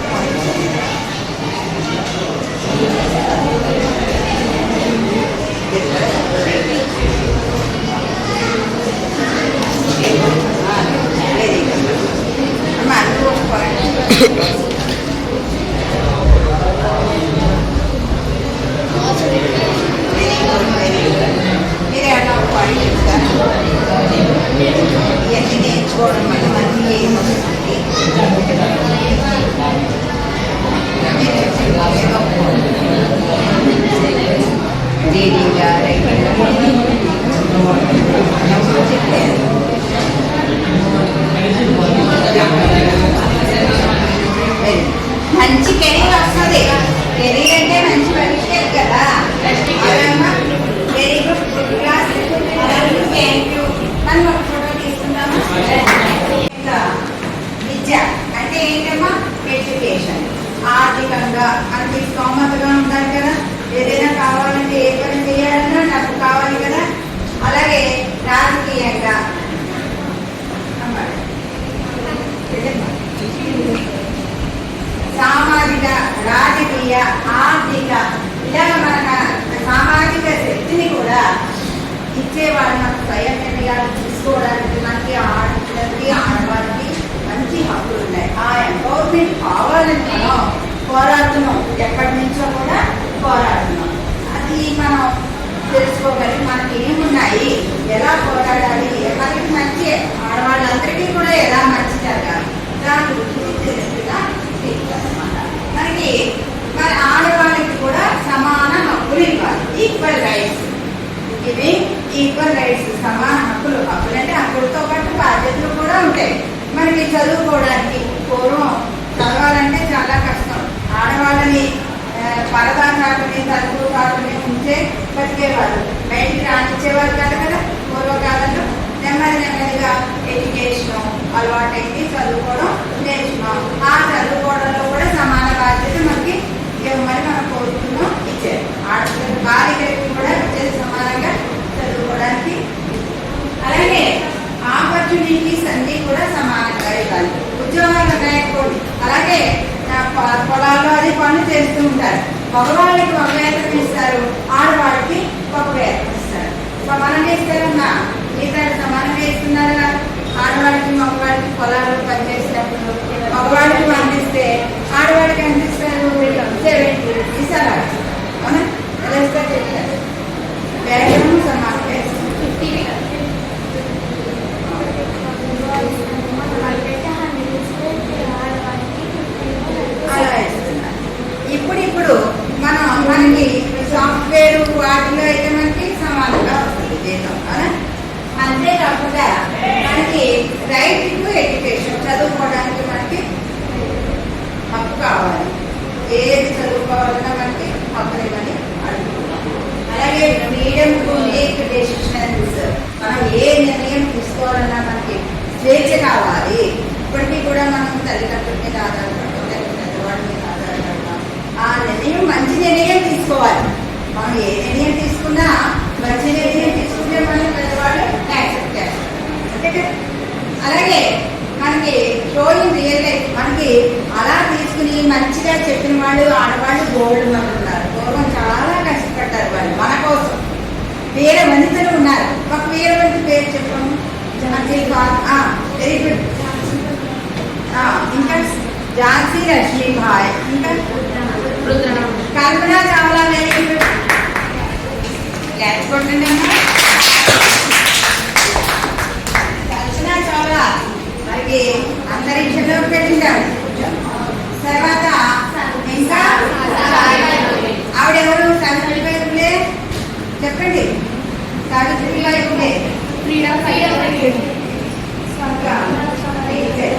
మీరే అలా ఒక పాయింట్ చెప్తారా? ఇవన్నీ నేర్చుకోవడం వల్ల మనకి ఏం వస్తుంది? రీడింగా రైటింగ్ మంచి కెరీర్ వస్తుంది. కెరీర్ అంటే మంచి భవిష్యత్ కదా. Very good class. Thank you. మనం ఒక ఫోటో తీసుకుందామా? ఇంకా విద్య అంటే ఏంటమ్మా? ఎడ్యుకేషన్. ఆర్థికంగా అంటే స్తోమతగా ఉండాలి కదా. ఏదైనా కావాలంటే ఏ పని చేయాలన్నా నాకు కావాలి కదా. అలాగే రాజకీయంగా సామాజిక, రాజకీయ, ఆర్థిక ఇలాగ మన సామాజిక శక్తిని కూడా ఇచ్చేవాళ్ళు. మనకు స్వయం నిర్ణయాలు తీసుకోవడానికి మనకి ఆడపిల్లలకి ఆడవాళ్ళకి మంచి హక్కులు ఉన్నాయి. ఆ ఎంపవర్మెంట్ కావాలని మనం పోరాడుతున్నాం. ఎప్పటి నుంచో కూడా పోరాడుతున్నాం. అది మనం తెలుసుకోగలిగి మనకి ఏమున్నాయి, ఎలా పోరాడాలి, మనకి మంచి ఆడవాళ్ళందరికీ కూడా ఎలా మంచి జరగాలి దాని గురించి తెలిసిగా తీసుకోవాలన్నమాట. మనకి మన ఆడవాళ్ళకి కూడా సమాన హక్కులు ఇవ్వాలి. Equal rights. ఇవి ఈక్వల్ రైట్స్, సమాన హక్కులు. హక్కులు అంటే హక్కులతో పాటు బాధ్యతలు కూడా ఉంటాయి. మనకి చదువుకోవడానికి పూర్వం చదవాలంటే చాలా కష్టం. ఆడవాళ్ళని పరదా కాకుండా చదువు కాకుండా ఉంచే బతికేవాళ్ళు. బయటికి రానిచ్చేవారు కాదు కదా పూర్వకాలంలో. నెమ్మదిగా ఎడ్యుకేషన్ అలవాటైంది, చదువుకోవడం నేర్చుకున్నాం. ఆ చదువుకోవడంలో కూడా సమాన బాధ్యత మనకి ఇవ్వమని మనం కోరుకున్నాం, ఇచ్చారు. ఆడపిల్లలు బాలికలకి కూడా ఇచ్చేది సమానంగా చదువుకోవడానికి. అలాగే ఆపర్చునిటీస్ అన్ని కూడా సమానంగా ఇవ్వాలి. ఉద్యోగాలు ఉన్నాయనుకోండి, అలాగే పొలాల్లో అది పనులు చేస్తూ ఉంటారు. మగవాళ్ళకి ఒక వేతనం ఇస్తారు, ఆడవాళ్ళకి ఒక వేతనం ఇస్తారు. సమానంగా ఇస్తారన్నా మిగతా సమానంగా ఇస్తున్నారా? ఆడవాళ్ళకి మగవాళ్ళకి పొలాల్లో పనిచేసినప్పుడు మగవాళ్ళకి అందిస్తే ఆడవాళ్ళకి అందిస్తారు 70 rupees అలా. అవునా? ఎలా ఇస్తారు చెప్తారు. వేతనం సమానంగా ఇస్తారు. అలా ఇస్తున్నారు. ఇప్పుడు మనకి సాఫ్ట్వేర్ వాటిలో అయితే మనకి సమానంగా వస్తుంది జీతం. అవునా? అంతేకాకుండా మనకి రైట్ టు ఎడ్యుకేషన్, చదువుకోవడానికి మనకి హక్కు కావాలి. ఏది చదువుకోవాలన్నా మనకి హక్కులేమని అడుగుతున్నాం. అలాగే ఫ్రీడమ్ టు మేక్ డెసిషన్స్. మనం ఏ నిర్ణయం తీసుకోవాలన్నా మనకి స్వేచ్ఛ కావాలి. ఇప్పటికీ కూడా మనం తల్లిదండ్రుల మీద ఆధారపడతాం, పెద్దవాళ్ళ మీద ఆధారపడతాం. ఆ నిర్ణయం మంచి నిర్ణయం తీసుకోవాలి. మనం ఏ నిర్ణయం తీసుకున్నా మంచి నిర్ణయం తీసుకుంటే మనం పెద్దవాళ్ళు యాక్సెప్ట్ చేస్తారు. అంతే కదా. అలాగే మనకి షోయింగ్ రియల్ లైఫ్, మనకి అలా తీసుకుని మంచిగా చెప్పిన వాళ్ళు ఆడవాళ్ళు గోల్డ్ మంది ఉన్నారు. పూర్వం చాలా కష్టపడ్డారు వాళ్ళు మన కోసం. వీర వనితలు ఉన్నారు. ఒక వీర వనిత పేరు చెప్పాము. వెరీ గుడ్. ఇంకా ఝాన్సీ లక్ష్మీబాయి, ఇంకా Kalpana Chawla. Very good. Claps కొట్టండి అమ్మా. కల్పనా చావ్లా మనకి అంతరిక్షంలోకి పెట్టిందాడు. తర్వాత ఇంకా ఆవిడెవరు? సావిత్రిబాయి ఫులే. చెప్పండి. సావిత్రిబాయి ఫులే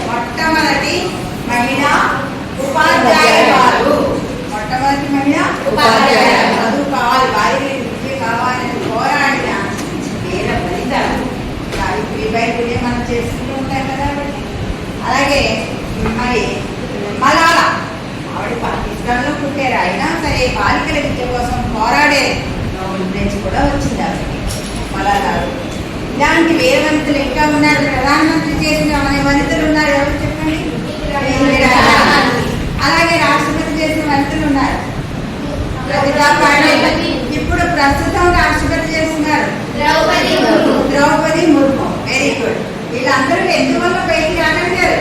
మొట్టమొదటి మహిళా ఉపాధ్యాయురాలు. మొట్టమొదటి మహిళా ఉపాధ్యాయురాలు. చదువు కావాలి, భార్య విద్య కావాలని పోరాడిన వీర వనిత సావిత్రిబాయి ఫులే మనం చేసుకుంటూ ఉంటాం కదా. అలాగే మరి మలాలా, ఆవిడ పాకిస్తాన్లో పుట్టారు. అయినా సరే బాలికల విద్య కోసం పోరాడే నోబెల్ ప్రైజ్ కూడా వచ్చింది ఆవిడకి, మలాలా. ఇలాంటి వేరే వనితలు ఇంకా ఉన్నారు. ప్రధానమంత్రి చేసిన వనితలు ఉన్నారు. ఎవరు చెప్పండి? అలాగే రాష్ట్రపతి చేసిన వనితలు ఉన్నారు. ప్రతిభా పాటిల్. ఇప్పుడు ప్రస్తుతం రాష్ట్రపతి చేస్తున్నారు ద్రౌపది ముర్ము. Very good. వీళ్ళందరూ ఎందువల్ల పైకి రాగలిగారు?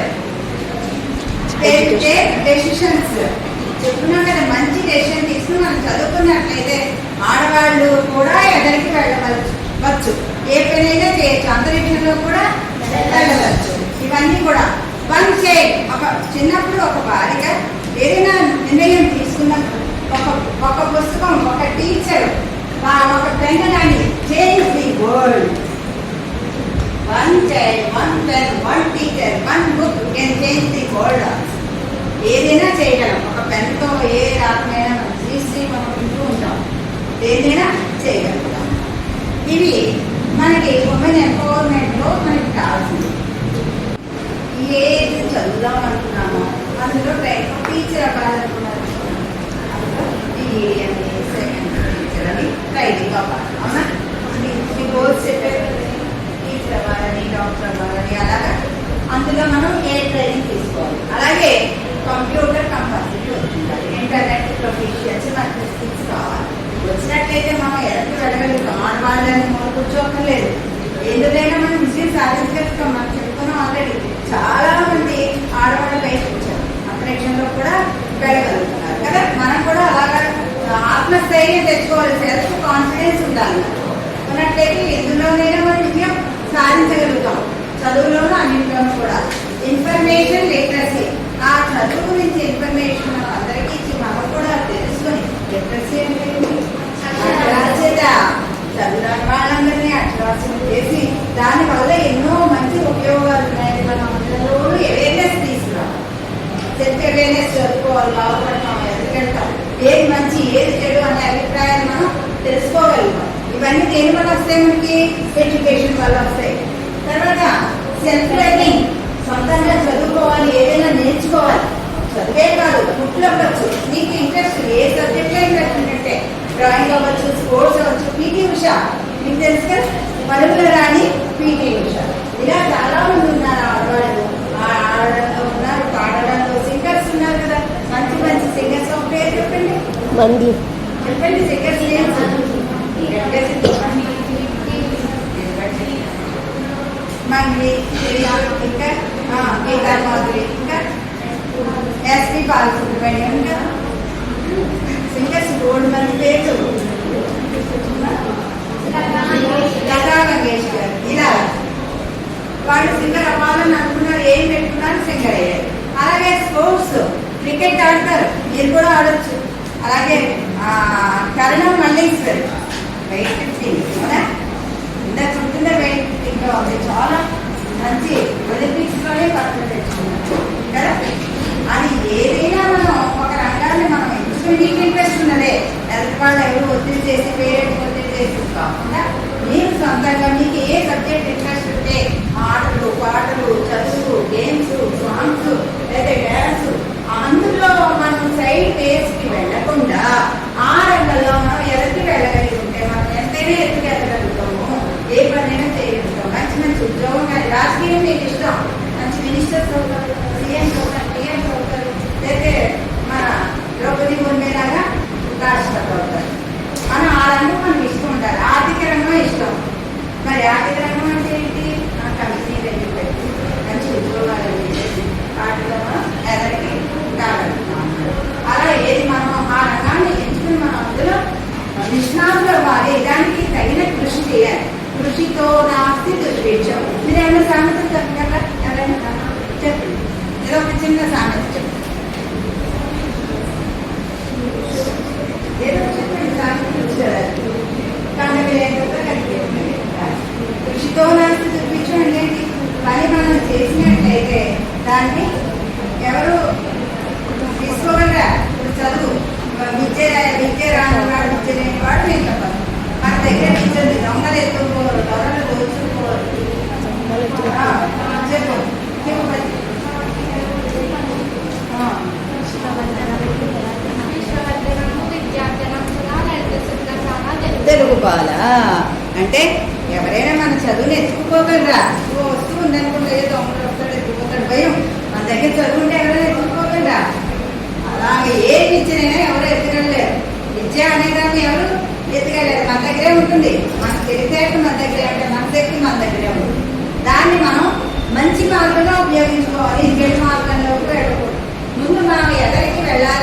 చెప్తున్నాం కదా, మంచి డెసిషన్ తీసుకుని మనం చదువుకున్నట్లయితే ఆడవాళ్ళు కూడా ఎదరికి వెళ్ళవచ్చు, ఏ పనైనా చేయొచ్చు, అంతరిక్షంలో కూడా వెళ్ళవచ్చు. ఇవన్నీ కూడా వన్ చైల్డ్, ఒక చిన్నప్పుడు ఒక బాలిక ఏదైనా నిర్ణయం తీసుకున్నప్పుడు ఒక పుస్తకం, ఒక టీచర్, ఒక పెన్ కానీ change the world. One child, one pen, one teacher, one book can change the world. ఏదైనా చేయగలం. ఒక పెన్తో ఏ రకమైన శ్రీ మనం వింటూ ఉంటాం, ఏదైనా చేయగలుగుతాం. ఇవి మనకి ఉమెన్ ఎంపవర్మెంట్లో మనకి కావాల్సింది. ఏది చదువుదాం అనుకున్నామో అందులో టీచర్ అవ్వాలనుకున్నారు, అందులో సెకండ్ టీచర్ అని ట్రైనింగ్ అవ్వాలి. అవునా, మీ గోల్స్ చెప్పారు, టీచర్ అవ్వాలని, డాక్టర్ అవ్వాలని. అలాగా అందులో మనం ఏ ట్రైనింగ్ తీసుకోవాలి. అలాగే కంప్యూటర్ కంపల్సరీ వచ్చిండాలి, ఇంటర్నెట్ ప్రొఫిషియన్సీ మనకి స్కిల్స్ కావాలి. వచ్చినట్లయితే మనం ఎక్కడికి వెళ్ళగలుగుతాం, ఆడవాళ్ళని మనం కూర్చోక్కర్లేదు, ఎందుకైనా మనం విజయం సాధించగలుగుతాం. మనం చెప్పుకున్నాం ఆల్రెడీ, చాలా మంది ఆడవాళ్ళు బయటకు వచ్చారు, అంతరిక్షంలో కూడా వెళ్ళగలుగుతున్నారు కదా. మనం కూడా అలాగా ఆత్మస్థైర్యం తెచ్చుకోవాలి, సెల్ఫ్ కాన్ఫిడెన్స్ ఉండాలి. ఉన్నట్లయితే ఎందులోనైనా మనం విజయం సాధించగలుగుతాం, చదువులోనూ అన్నింటిలోనూ కూడా. ఇన్ఫర్మేషన్ లిటరసీ, ఆ చదువు గురించి ఇన్ఫర్మేషన్ అందరికీ ఇచ్చి మనం కూడా తెలుసుకొని, లిటరసీ అంటే అక్షరాస్యత, చదువురాని వాళ్ళందరినీ అక్షరాస్యత చేసి దానివల్ల ఎన్నో మంచి ఉపయోగాలు ఉన్నాయి. మనం అందరూ అవేర్నెస్ తీసుకురావాలి, సెల్ఫ్ అవేర్నెస్ చదువుకోవాలి, బాగుపడతాం, ఎదుగుతాం, ఏది మంచి ఏది చెడు అనే అభిప్రాయాన్ని మనం తెలుసుకోగలుగుతాం. ఇవన్నీ దేని వల్ల వస్తాయి, మనకి ఎడ్యుకేషన్ వల్ల వస్తాయి. తర్వాత సెల్ఫ్ లెర్నింగ్, సొంతంగా చదువుకోవాలి, ఏదైనా నేర్చుకోవాలి. చదివే కాదు, బుక్లు అవ్వచ్చు, నీకు ఇంట్రెస్ట్ ఏ సబ్జెక్ట్లో ఇంట్రెస్ట్ ఉంటే డ్రాయింగ్ అవ్వచ్చు, స్పోర్ట్స్ అవ్వచ్చు. పీటీ ఉష మీకు తెలుసు కదా, పరుగుల రాణి పీటీ ఉష. ఇలా చాలా మంది ఉన్నారు ఆడవాళ్ళు, ఆడడంలో ఉన్నారు, పాడడంలో సింగర్స్ ఉన్నారు కదా, మంచి మంచి సింగర్స్. ఒక పేరు చెప్పండి, చెప్పండి సింగర్స్ నేమ్స్. మంగ్లీ, ఇంకా గీతా మాధురి, ఇంకా ఎస్పి బాలసుబ్రహ్మణ్యం, ఇంకా సింగర్స్ బోర్డు మంది పేరు, లతా మంగేష్కర్. ఇలా వాళ్ళు సింగర్ అవ్వాలని అనుకున్నారు, ఏం పెట్టుకున్నారు, సింగర్ అయ్యారు. అలాగే స్పోర్ట్స్, క్రికెట్ ఆడతారు, మీరు కూడా ఆడొచ్చు. అలాగే కరణం మల్లేశ్వర్ వెయిట్ లిఫ్టింగ్, అవునా, ఇందాక చెప్తున్న వెయిట్ లిఫ్టింగ్లో ఉంది, చాలా మంచి ఒలింపిక్స్లోనే పక్కన తెచ్చుకున్నారు కదా. అది ఏదైనా మనం ఒక రంగాన్ని మనం ఎంచుకుని, మీకు ఇంట్రెస్ట్ ఉన్నదే, ఎదుటి వాళ్ళు ఎవరు ఒత్తిడి చేసి, పేరెంట్స్ ఒత్తిడి చేసి కాకుండా మీరు సొంతంగా మీకు ఏ సబ్జెక్ట్ ఇంట్రెస్ట్ ఉంటే, ఆటలు, పాటలు, చదువు, గేమ్స్, సాంగ్స్, లేదా డ్యాన్స్, అందులో మనం సైడ్ బేస్కి వెళ్ళకుండా ఆ రంగంలో మనం ఎదుటి వెళ్ళగలిగి ఉంటే మనం ఎంతైనా ఎదుగు ఎదగలుగుతాము, ఏ పనైనా చేయగలుగుతాం. మంచి మంచి ఉద్యోగం, కానీ రాజకీయం మీకు ఇష్టం, మంచి మినిస్టర్స్ అవుతారు, సీఎంస్ అవుతారు, పిఎంస్ అవుతారు, లేకపోతే మన ద్రౌపది ముర్మేలాగా రాష్ట్రపతి అవుతారు. మనం ఆ రంగం మనకి ఇష్టం ఉండాలి. ఆర్థిక రంగం ఇష్టం, మరి ఆర్థిక రంగం అంటే ఏంటి, ఆ కంపెనీలు ఎన్ని పెట్టి మంచి ఉద్యోగాలు చేసి వాటిలో మనం ఎదరికి కాగలుగుతాం. అలా ఏది మనం ఆ రంగాన్ని ఎంచుకుని మనం అందులో నిష్ణాతులు అవ్వాలి, దానికి తగిన కృషి చేయాలి. కృషితో నాస్తి దుర్భిక్షం. మీరు ఏమైనా సామెతలు చెప్పగలరా? ఎవరైనా చెప్పండి, ఏదో ఒక చిన్న సామెత చెప్పండి, ఏదో చెప్పండి సామెత. కృషితో నాస్తి దుర్భిక్షం అంటే పని మనం చేసినట్లయితే దాన్ని ఎవరు తీసుకోగలరా? ఇప్పుడు చదువు, విద్య రానున్నాడు, విద్య లేని వాడు నేను చెప్పాలి. మన దగ్గర టీచర్ దొంగలు ఎత్తుకోరు, దొరలు దోచుకోరు. చెప్పు తెలుగు బాల అంటే ఎవరైనా మన చదువుని ఎత్తుకుపోగలరా? వస్తువు ఉందనుకుంటే ఏదో దొంగలు వస్తాడు, ఎత్తుకుపోతాడు, భయం. మన దగ్గర చదువు ఉంటే ఎవరైనా ఎత్తుకుపోగలరా? అలాగే ఏ విద్యనైనా ఎవరు ఎత్తుకెళ్ళలేరు. విద్య అనేదాన్ని ఎవరు ఎత్తుకెళ్ళలేరు, మన దగ్గరే ఉంటుంది. మన తెలివితేటలు మన దగ్గరే ఉంటాయి, మన శక్తి మన దగ్గరే ఉంటుంది. దాన్ని మనం మంచి మార్గంలో ఉపయోగించుకోవాలి, చెడు మార్గంలోకి వెళ్ళకూడదు. ముందు మనం ఎదరికి వెళ్ళాలి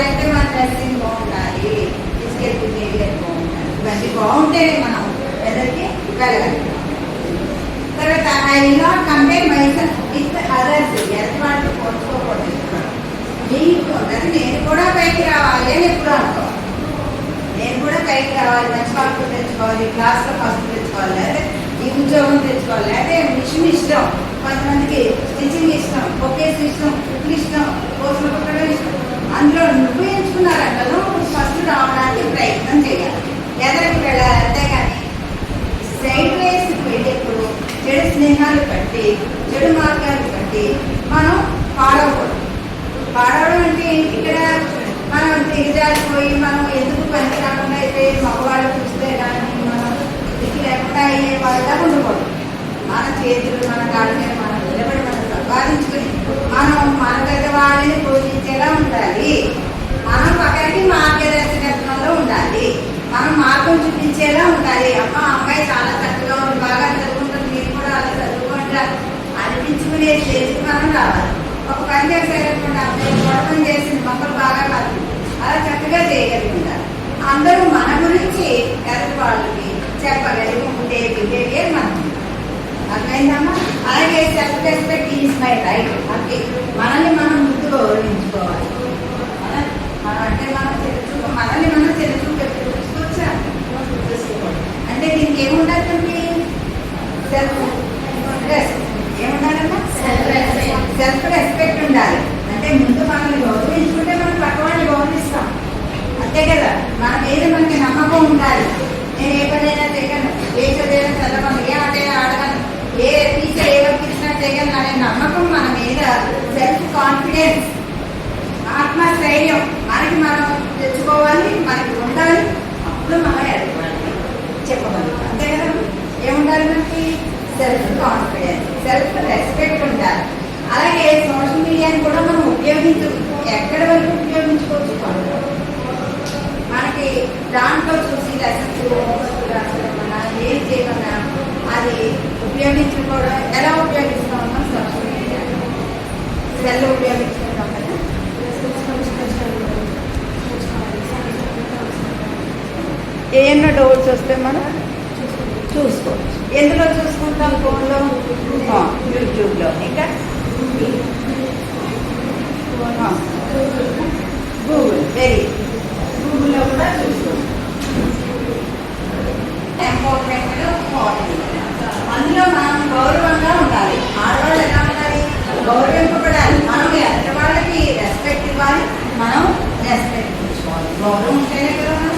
నేను కూడా పైకి రావాలి, మంచి మార్కులు తెచ్చుకోవాలి, క్లాస్లో ఫస్ట్ తెచ్చుకోవాలి, లేదా ఈ ఉద్యోగం తెచ్చుకోవాలి, లేదా మిషన్ ఇష్టం, కొంతమందికి స్టిచ్చింగ్ ఇష్టం, బొకేస్ ఇష్టం, కుట్లు ఇష్టం, కోసులు కుట్టడం ఇష్టం. అందులో నువ్వు ఎంచుకున్నారంట ఫస్ట్ రావడానికి ప్రయత్నం చేయాలి, ఎదరికి వెళ్ళాలి. అంతేగాని స్ట్రైట్ వేస్కి వెళ్ళేప్పుడు చెడు స్నేహాలు బట్టి, చెడు మార్గాలు బట్టి మనం పాడవకూడదు. పాడవడం అంటే ఇక్కడ మనం దిగజారిపోయి మనం ఎందుకు పని రాకుండా అయితే మగవాళ్ళు చూస్తే కానీ మనం దిక్కు లేకుండా అయ్యే వాళ్ళగా ఉండకూడదు. మన చేతులు మన కాళ్ళ మీద మనం నిలబడి మనం సంపాదించుకుని మనం మన పెద్దవాళ్ళని పోషించేలా ఉండాలి. మనం పక్కకి మార్గదర్శకత్వంలో ఉండాలి, మనం మార్గం చూపించేలా ఉండాలి. అమ్మ అమ్మాయి చాలా చక్కగా ఉంది, బాగా చదువుకుంటుంది, మీరు కూడా అలా చదువుకుంటా అనిపించుకునే స్టేజ్కి మనం రావాలి. ఒక పని చేసేటటువంటి అమ్మాయి గొడవని చేసింది, మొక్కలు బాగా కాదు, అలా చక్కగా చేయగలిగి ఉండాలి. అందరూ మన గురించి ఎదుటి వాళ్ళకి చెప్పగలిగి ఉండే బిహేవియర్ మనం. అర్థమైందమ్మా? అలాగే self respect is my right. అంటే మనల్ని మనం ముందు గౌరవించుకోవాలి. మనం అంటే మనం తెలుసు, మనల్ని మనం తెలుసు చూసుకోవచ్చా? అంటే దీనికి ఏముండాలండి? సెల్ఫ్ ఏముండాలమ్మా? సెల్ఫ్ రెస్పెక్ట్ ఉండాలి. అంటే ముందు మనల్ని గౌరవించుకుంటే మనం పక్క వాళ్ళని గౌరవిస్తాం, అంతే కదా. మన మీద మనకి నమ్మకం ఉండాలి. నేను ఏ పనైనా చేయగలను, ఏ చదివైనా చదవను, ఏ ఆటైనా ఆడగలను, ఏ టీచర్ ఏ వర్క్ ఇచ్చినా చేయగలను అనే నమ్మకం మన మీద, సెల్ఫ్ కాన్ఫిడెన్స్, ఆత్మస్థైర్యం మనకి మనం తెచ్చుకోవాలి, మనకి ఉండాలి. అప్పుడు మనం ఎదగాలి, చెప్పగలుగుతాం, అంతే కదా. ఏముండాలి మనకి? సెల్ఫ్ కాన్ఫిడెన్స్, సెల్ఫ్ రెస్పెక్ట్ ఉండాలి. అలాగే సోషల్ మీడియాని కూడా మనం ఎక్కడి వరకు ఉపయోగించుకోవచ్చు. మనకి దాంట్లో చూసి లెసన్స్ రాసుకోమన్నా ఏం చేయమన్నా అది ఉపయోగించుకోవడం ఎలా ఉపయోగిస్తామన్నా సోషల్ మీడియా సెల్ ఉపయోగించుకుంటాం కదా. ఏమన్నా డౌట్స్ వస్తే మనం చూసుకోవచ్చు. ఎందులో చూసుకుంటాం? ఫోన్లో, యూట్యూబ్లో, ఇంకా గూగుల్, గూగుల్లో కూడా చూసుకోవచ్చు. ఎంపవర్మెంట్ అందులో మనం గౌరవంగా ఉండాలి. ఆడవాళ్ళు ఎలా ఉండాలి? గౌరవింపబడాలి. మనం ఎదుటి వాళ్ళకి రెస్పెక్ట్ ఇవ్వాలి, మనం రెస్పెక్ట్ ఇచ్చుకోవాలి. గౌరవం ఉంటేనే కదా మనం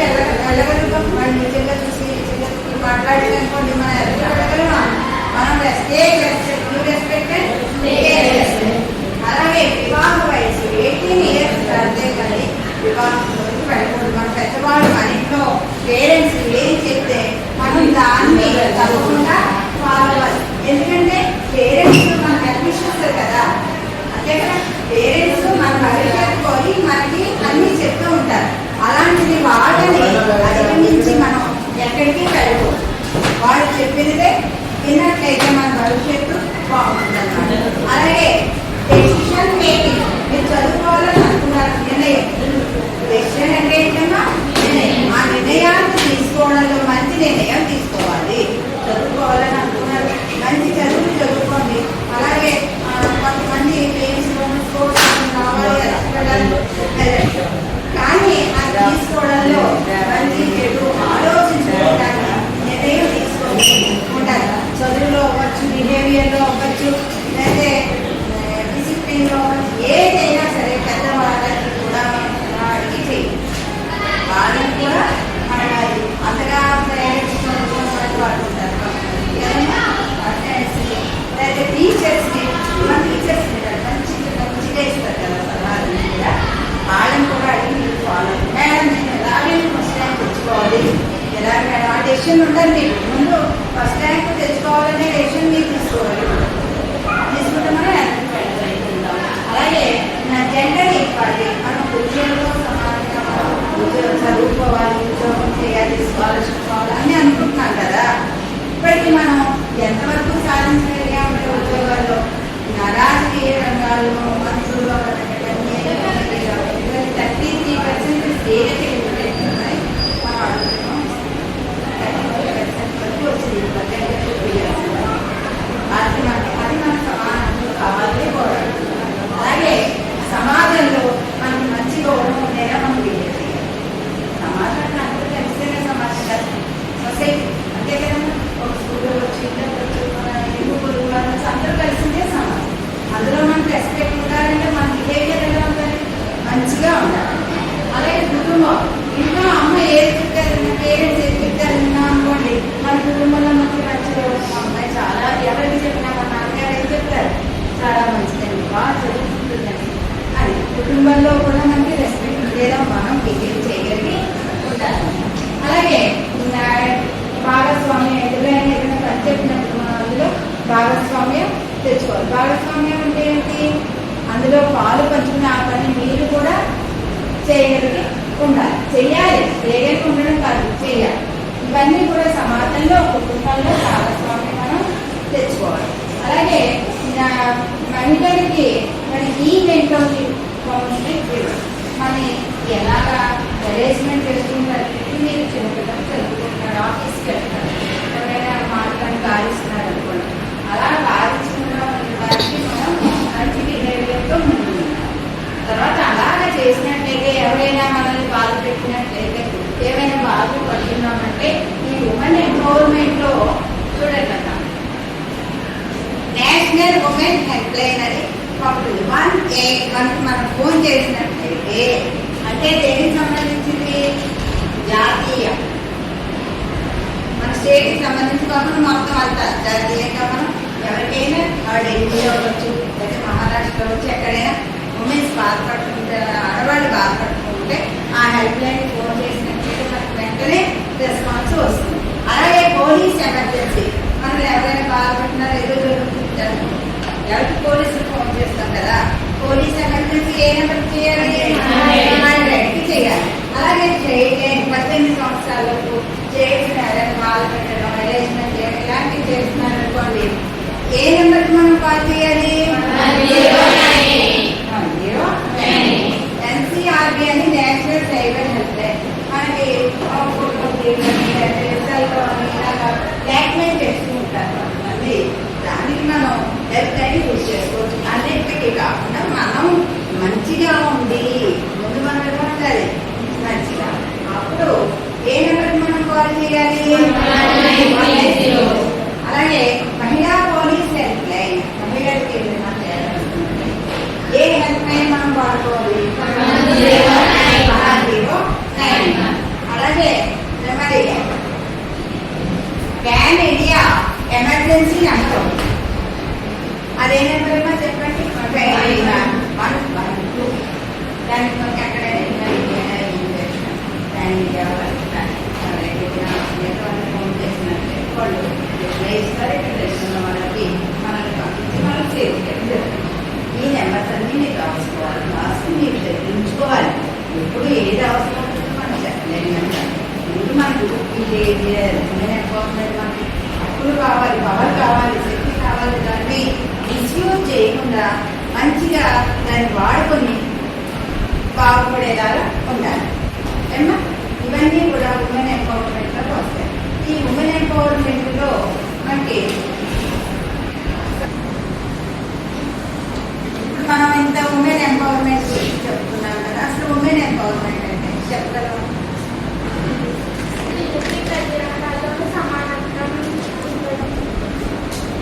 ఎవరికి వెళ్ళగలుగుతాం. మనం నిజంగా చూసి మాట్లాడేదనుకోండి, మనం ఎవరికి వెళ్ళగలమా? మనం అలాగే వివాహ వయసు 18 years అంతే కానీ వివాహంలోకి వెళ్ళకూడదు. మన పెద్దవాళ్ళు మన ఇంట్లో పేరెంట్స్ ఏం చెప్తే మనం దాన్ని తప్పకుండా ఫాలో అవ్వాలి. ఎందుకంటే పేరెంట్స్ మనకు అడ్మిషన్స్ కదా, అంతే కదా. పేరెంట్స్ మన భవిష్యత్తు కోరి మనకి అన్ని చెప్తూ ఉంటారు. అలాంటిది వాళ్ళని అధిగమించి మనం ఎక్కడికి వెళ్ళకూడదు. వాళ్ళు చెప్పినదే విన్నట్లయితే మన భవిష్యత్తు బాగుంటుంది. అలాగే డెసిషన్ మేకింగ్, మీరు చదువుకోవాలని అనుకున్నారు, నిర్ణయం. డెసిషన్ అంటే ఏంటన్నా? నిర్ణయం. ఆ నిర్ణయాన్ని తీసుకోవడంలో మంచి నిర్ణయం తీసుకోవాలి. చదువుకోవాలని అనుకున్నారు, మంచి చదువులు చదువుకోండి. అలాగే కొంతమంది స్పోర్ట్స్ కావాలి వెళ్ళండి, కానీ అది తీసుకోవడంలో మంచి చెడు ఆలోచించుకోవడానికి నిర్ణయం తీసుకోవాలి ఉండాలి. చదువులో అవ్వచ్చు, బిహేవియర్లో అవ్వచ్చు, లేకపోతే డిసిప్లిన్లో అవ్వచ్చు, ఏదైనా సరే పెద్దవాళ్ళకి కూడా అడిగి చేయాలి. వాళ్ళని కూడా అడగాలి. అంతగా ప్రయాణించుకోవడం వాళ్ళు ఉంటారు, లేకపోతే టీచర్స్ని, మన టీచర్స్ని మంచిగా ఇస్తారు కదా సలహాలని కూడా, వాళ్ళని కూడా అడిగి మీరు ఫాలో మేడం నేను ఎలాగే ఫస్ట్ ర్యాంక్ తెచ్చుకోవాలి, ఎలా మేడం ఆ డెసిషన్ ఉండాలి. మీకు ముందు ఫస్ట్ ర్యాంక్ తెచ్చుకోవాలనే డెసిషన్ మీరు తీసుకోవాలి. తీసుకుంటే మనం వెళ్తాం. అలాగే నా జెండర్ ఈక్వాలిటీ, మనం ఉద్యోగంలో సమానంగా ఉద్యోగం చదువుకోవాలి, ఉద్యోగం చేయాలి, స్కాలర్షిప్ కావాలి అని అనుకుంటున్నాం కదా. ఇప్పటికీ మనం ఎంతవరకు సాధించగలిగామంటే ఉద్యోగాల్లో రాజకీయ రంగాల్లో మంత్రులు 33% స్త్రీలకి ఉన్నాయి. మనం అడుగుతున్నాం 34% వరకు వచ్చింది. అది మన సమానంలో కావాలని కోరాడుతున్నాం. అలాగే సమాజంలో మనకి మంచి గౌరవం ఉండేలా మనం బిహేవ్ చేయాలి. మంచిగా ఉండాలి. అలాగే కుటుంబం, ఇంట్లో అమ్మ ఏది చెప్పారన్నా, పేరెంట్స్ ఏది చెప్పారన్నా అనుకోండి, మన కుటుంబంలో మనకి మంచిగా మా అమ్మాయి చాలా, ఎవరికి చెప్పినా మా నాన్నగారు ఏం చెప్తారు, చాలా మంచిదండి, బాగా చదువుకుంటుందండి అని. కుటుంబంలో కూడా మనకి రెస్పెక్ట్ ఉండేలా మనం బిహేవ్ చేయగలిగి ఉండాలి. అలాగే భాగస్వామ్యం, ఎదురైనా ఏదైనా పని చెప్పినప్పుడు మనం అందులో భాగస్వామ్యం తెచ్చుకోవాలి. భాగస్వామ్యం అంటే ఏంటి, అందులో పాలు పంచుకుని ఆ పని మీరు కూడా చేయగలిగి ఉండాలి. చెయ్యాలి, చేయగలిగి ఉండడం కాదు, చెయ్యాలి. ఇవన్నీ కూడా సమాజంలో కుటుంబంలో భాగస్వామ్యం మనం తెచ్చుకోవాలి. అలాగే మహిళలకి మరి ఈ మెంటల్ కౌన్సిలింగ్ మరి ఎలాగా అరేంజ్మెంట్ చేస్తుంటారు. మీరు చిన్నపిల్లలు చదువుకుంటున్నారు, ఆఫీస్కి వెళ్తారు, ఎవరైనా మాట్లాడి గాలిస్తున్నారు అనుకోండి, అలా గాలించుకున్న వారికి మనం మంచి బిహేవియర్తో ముందుకు తర్వాత అలాగా చేసినట్లయితే ఎవరైనా మనల్ని బాధ పెట్టినట్లయితే, ఏమైనా బాధలు పడుతున్నామంటే ఈ ఉమెన్ ఎంపవర్మెంట్లో చూడండి అన్న, నేషనల్ ఉమెన్ హెల్ప్ లైన్ అని ఒకటి 181 మనం ఫోన్ చేసినట్లయితే, అంటే దేనికి సంబంధించింది, జాతీయ, మన స్టేట్కి సంబంధించి కాకుండా మొత్తం అంతా జాతీయంగా మనం ఎవరికైనా ఢిల్లీలో అవ్వచ్చు, లేదా మహారాష్ట్రలో అవ్వచ్చు, ఎక్కడైనా ఉమెన్స్ బాధపడుతుంటే, ఆడవాళ్ళు బాధపడుతుంటే ఆ హెల్ప్ లైన్ ఫోన్ చేసినట్లయితే మనకు వెంటనే రెస్పాన్స్ వస్తుంది. అలాగే పోలీస్ ఎమర్జెన్సీ, మనం ఎవరైనా బాధపడుతున్నారు, ఏదో జరుగుతుంటారు, ఎవరికి పోలీసులు ఫోన్ చేస్తాం కదా, పోలీస్ ఎమర్జెన్సీ ఏ నెంబర్ చేయాలి, 100కి చేయాలి. అలాగే చేయలేని 18 సంవత్సరాలకు చేసిన బాధ పెట్టడం, అరేంజ్మెంట్ చేయడం ఇలాంటివి చేస్తున్నారనుకోండి, ఏ నెంబర్కి మనం కాల్ చేయాలి, 109. ఎన్సీఆర్బి అని నేషనల్ సైబర్ హెల్ప్ లైన్. మనకి బ్లాక్మెయిల్ చేస్తూ ఉంటారు కొంతమంది, దానికి మనం హెల్ప్ లైన్ యూజ్ చేసుకోవచ్చు. అన్నిటికీ కాకుండా మనం మంచిగా ఉండి ముందు మనం ఎలా ఉండాలి, మంచిగా, అప్పుడు ఏ నెంబర్కి మనం కాల్ చేయాలి, 190. అలాగే మహిళా పోలీస్ హెల్ప్ లైన్, మహిళలకి ఏదైనా చేయాలనుకుంటే ఏ హెల్ప్ లైన్ మనం వాడుకోవాలి, 109. అలాగే మరి ప్యాన్ ఇండియా ఎమర్జెన్సీ నెంబర్, అదే నెంబర్ ఏమో చెప్పండి, 112. దానికి మనకి ఎక్కడైనా ప్యాన్ ఇండియా ఫోన్ చేసినట్టే వాళ్ళు ఇస్తారు, ఇక్కడ తెచ్చుకున్న వాళ్ళకి మనల్ని పంపించి మనం సేవ్ చేయడం. ఈ నెంబర్స్ అన్నీ మీరు రాసుకోవాలి, రాసి మీరు చదివించుకోవాలి. ఎప్పుడు ఏది అవసరం ఉంటుందో మనం చెప్పలేము కదా. ముందు మనకు మనకి అప్పులు కావాలి, పవర్ కావాలి, శక్తి కావాలి, దాన్ని మిస్యూజ్ చేయకుండా మంచిగా దాన్ని వాడుకొని బాగుపడేలాగా ఉండాలి. ఏమన్నా ఇవన్నీ కూడా ఉమెన్ ఎంపవర్మెంట్లో వస్తాయి. ఈ ఉమెన్ ఎంపవర్మెంట్లో మనకి మనం ఇంత ఉమెన్ ఎంపవర్మెంట్ గురించి చెప్తున్నాం కదా, అసలు ఉమెన్ ఎంపవర్మెంట్ అంటే చెప్తారు.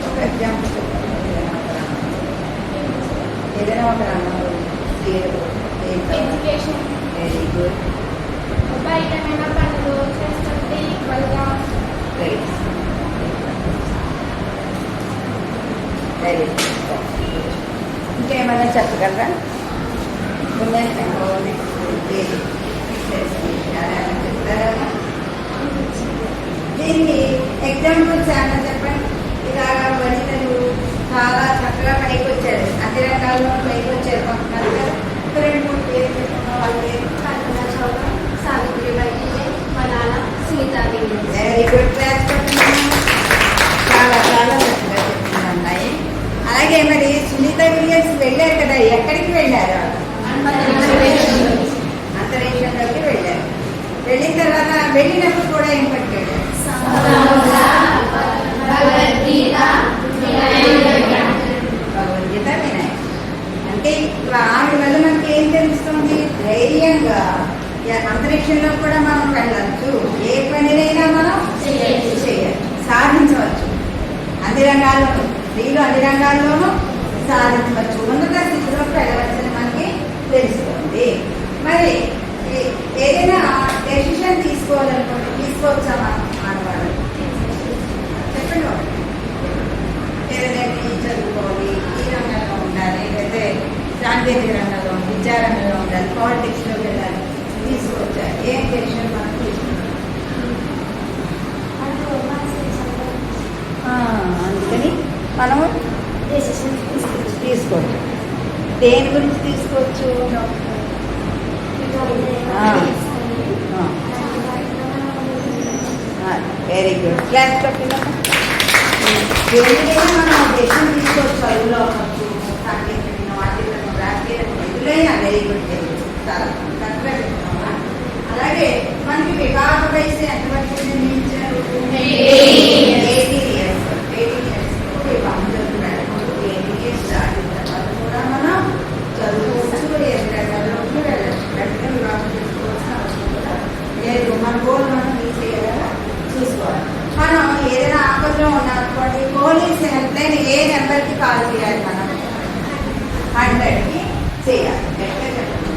ఒక ఎగ్జాంపుల్ చెప్పండి, ఏదైనా ఒక రంగంలో ఎడ్యుకేషన్, వెరీ గుడ్, బయటమైన పనులు చేస్తుంటే ఈక్వల్గా, రైట్, వెరీ గుడ్. ఇంకేమైనా చెప్పగలరా, ఉమెన్ ఎంపవర్మెంట్ చెప్తారా? దీనికి ఎగ్జాంపుల్స్ ఏమైనా చెప్పండి. ఇలాగా వనితలు చాలా చక్కగా పైకి వచ్చారు, అన్ని రకాల్లో పైకి వచ్చారు. కొంతమంది 2-3 పేరు చెప్పుకున్న వాళ్ళకి కల్పన చౌక, Savitribai Phule, Malala, Sitadevi. Very good, class చెప్పండి. చాలా చాలా చక్కగా చెప్తున్నాయి. అలాగే మరి సునీత విలియమ్స్ వెళ్ళారు కదా, ఎక్కడికి వెళ్ళారు? అంతరిక్షంలోకి వెళ్ళారు. వెళ్ళిన తర్వాత వెళ్ళినప్పుడు కూడా ఏం పట్టాడు, భగవద్గీత వినాయకుడు. అంటే ఆవిడ వల్ల మనకి ఏం తెలుస్తుంది, ధైర్యంగా అంతరిక్షంలో కూడా మనం వెళ్ళచ్చు, ఏ పనినైనా మనం చేయొచ్చు, సాధించవచ్చు. అన్ని రంగాల్లోనూ, స్త్రీలు అన్ని రంగాల్లోనూ సాధించవచ్చు, ఉన్నత స్థితిలోకి వెళ్ళవచ్చని మనకి తెలుస్తుంది. తీసుకోవాలనుకుంటే తీసుకోవచ్చా మనం ఆడవాళ్ళు? చెప్పండి ఒకటి. ఏదైనా చదువుకోవాలి, ఈ రంగంలో ఉండాలి, లేకపోతే సాంకేతిక రంగంలో, విద్యా రంగంలో ఉండాలి, పాలిటిక్స్లోకి వెళ్ళాలి, తీసుకోవచ్చా? ఏం డెసిషన్ మనం తీసుకుంటాం? అందుకని మనము తీసుకోవచ్చు. దేని గురించి తీసుకోవచ్చు? Very good. క్లాస్ పెట్టినాము. దేనికైనా మనం డెసిషన్ తీసుకోవచ్చు. చదువులో అవ్వచ్చు, సాంకేతిక వాటిలో రాజకీయ ఎదురైనా వెరీ గుడ్. చాలా తక్కువ పెట్టుకున్నామా? అలాగే మనకి వివాహ వయసు ఎంతవరకు నిర్ణయించారు? 18 years. 18 years వివాహం జరుగుతున్నాడు. 18 years దాటిన తర్వాత కూడా మనం చదువుకోవచ్చు, ఏ రంగంలోకి వెళ్ళచ్చు. వెంటనే వివాహం చేసుకోవాల్సిన అవసరం కూడా లేదు. మన గోల్ మనం తీసేయాలా చూసుకోవాలి. మనం ఏదైనా ఆపదలో ఉన్నటువంటి పోలీస్ హెల్ప్లైన్ ఏ నెంబర్కి కాల్ చేయాలి? మనం 100కి చేయాలి. ఎట్లా చెప్పండి?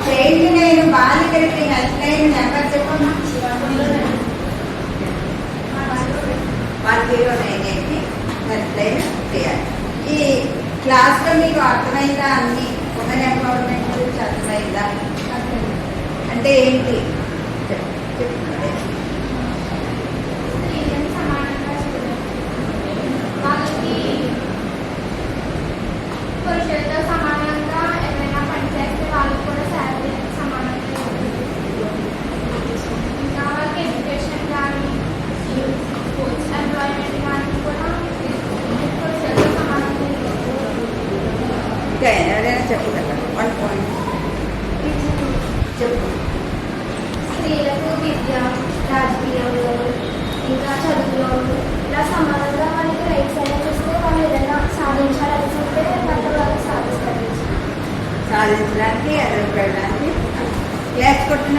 చైల్డ్ లైన్ బాలికలకి హెల్ప్ లైన్ నెంబర్ చెప్పమ్మా. 1098కి హెల్ప్ లైన్ చేయాలి. ఈ క్లాస్లో మీకు అర్థమైందా? అన్ని ఉమెన్ ఎంపవర్మెంట్ గురించి అర్థమైందా? అంటే ఏంటి? స్త్రీలను సమానంగా చూడాలి. వాళ్ళకి పురుషులతో సమానంగా ఏమైనా పని చేస్తే వాళ్ళకి కూడా శాలరీ సమానంగా ఉంటుంది. ఇంకా వాళ్ళకి ఎడ్యుకేషన్ కానీ స్పోర్ట్స్ ఎంప్లాయ్మెంట్ కానీ కూడా పురుషులతో సమానంగా ఇంకా ఎవరైనా చెప్పగలరా? 1 point చెప్పు. స్త్రీలకు విద్య, రాజకీయంలో, ఇంకా చదువులో ఇలా సమానంగా వాళ్ళకి రైట్స్ అనేది ఇస్తే వాళ్ళు ఏదైనా సాధించాలనుకుంటే వాళ్ళు సాధిస్తారు. సాధించడానికి, ఎదురుపడడానికి క్లాస్ కొట్టిన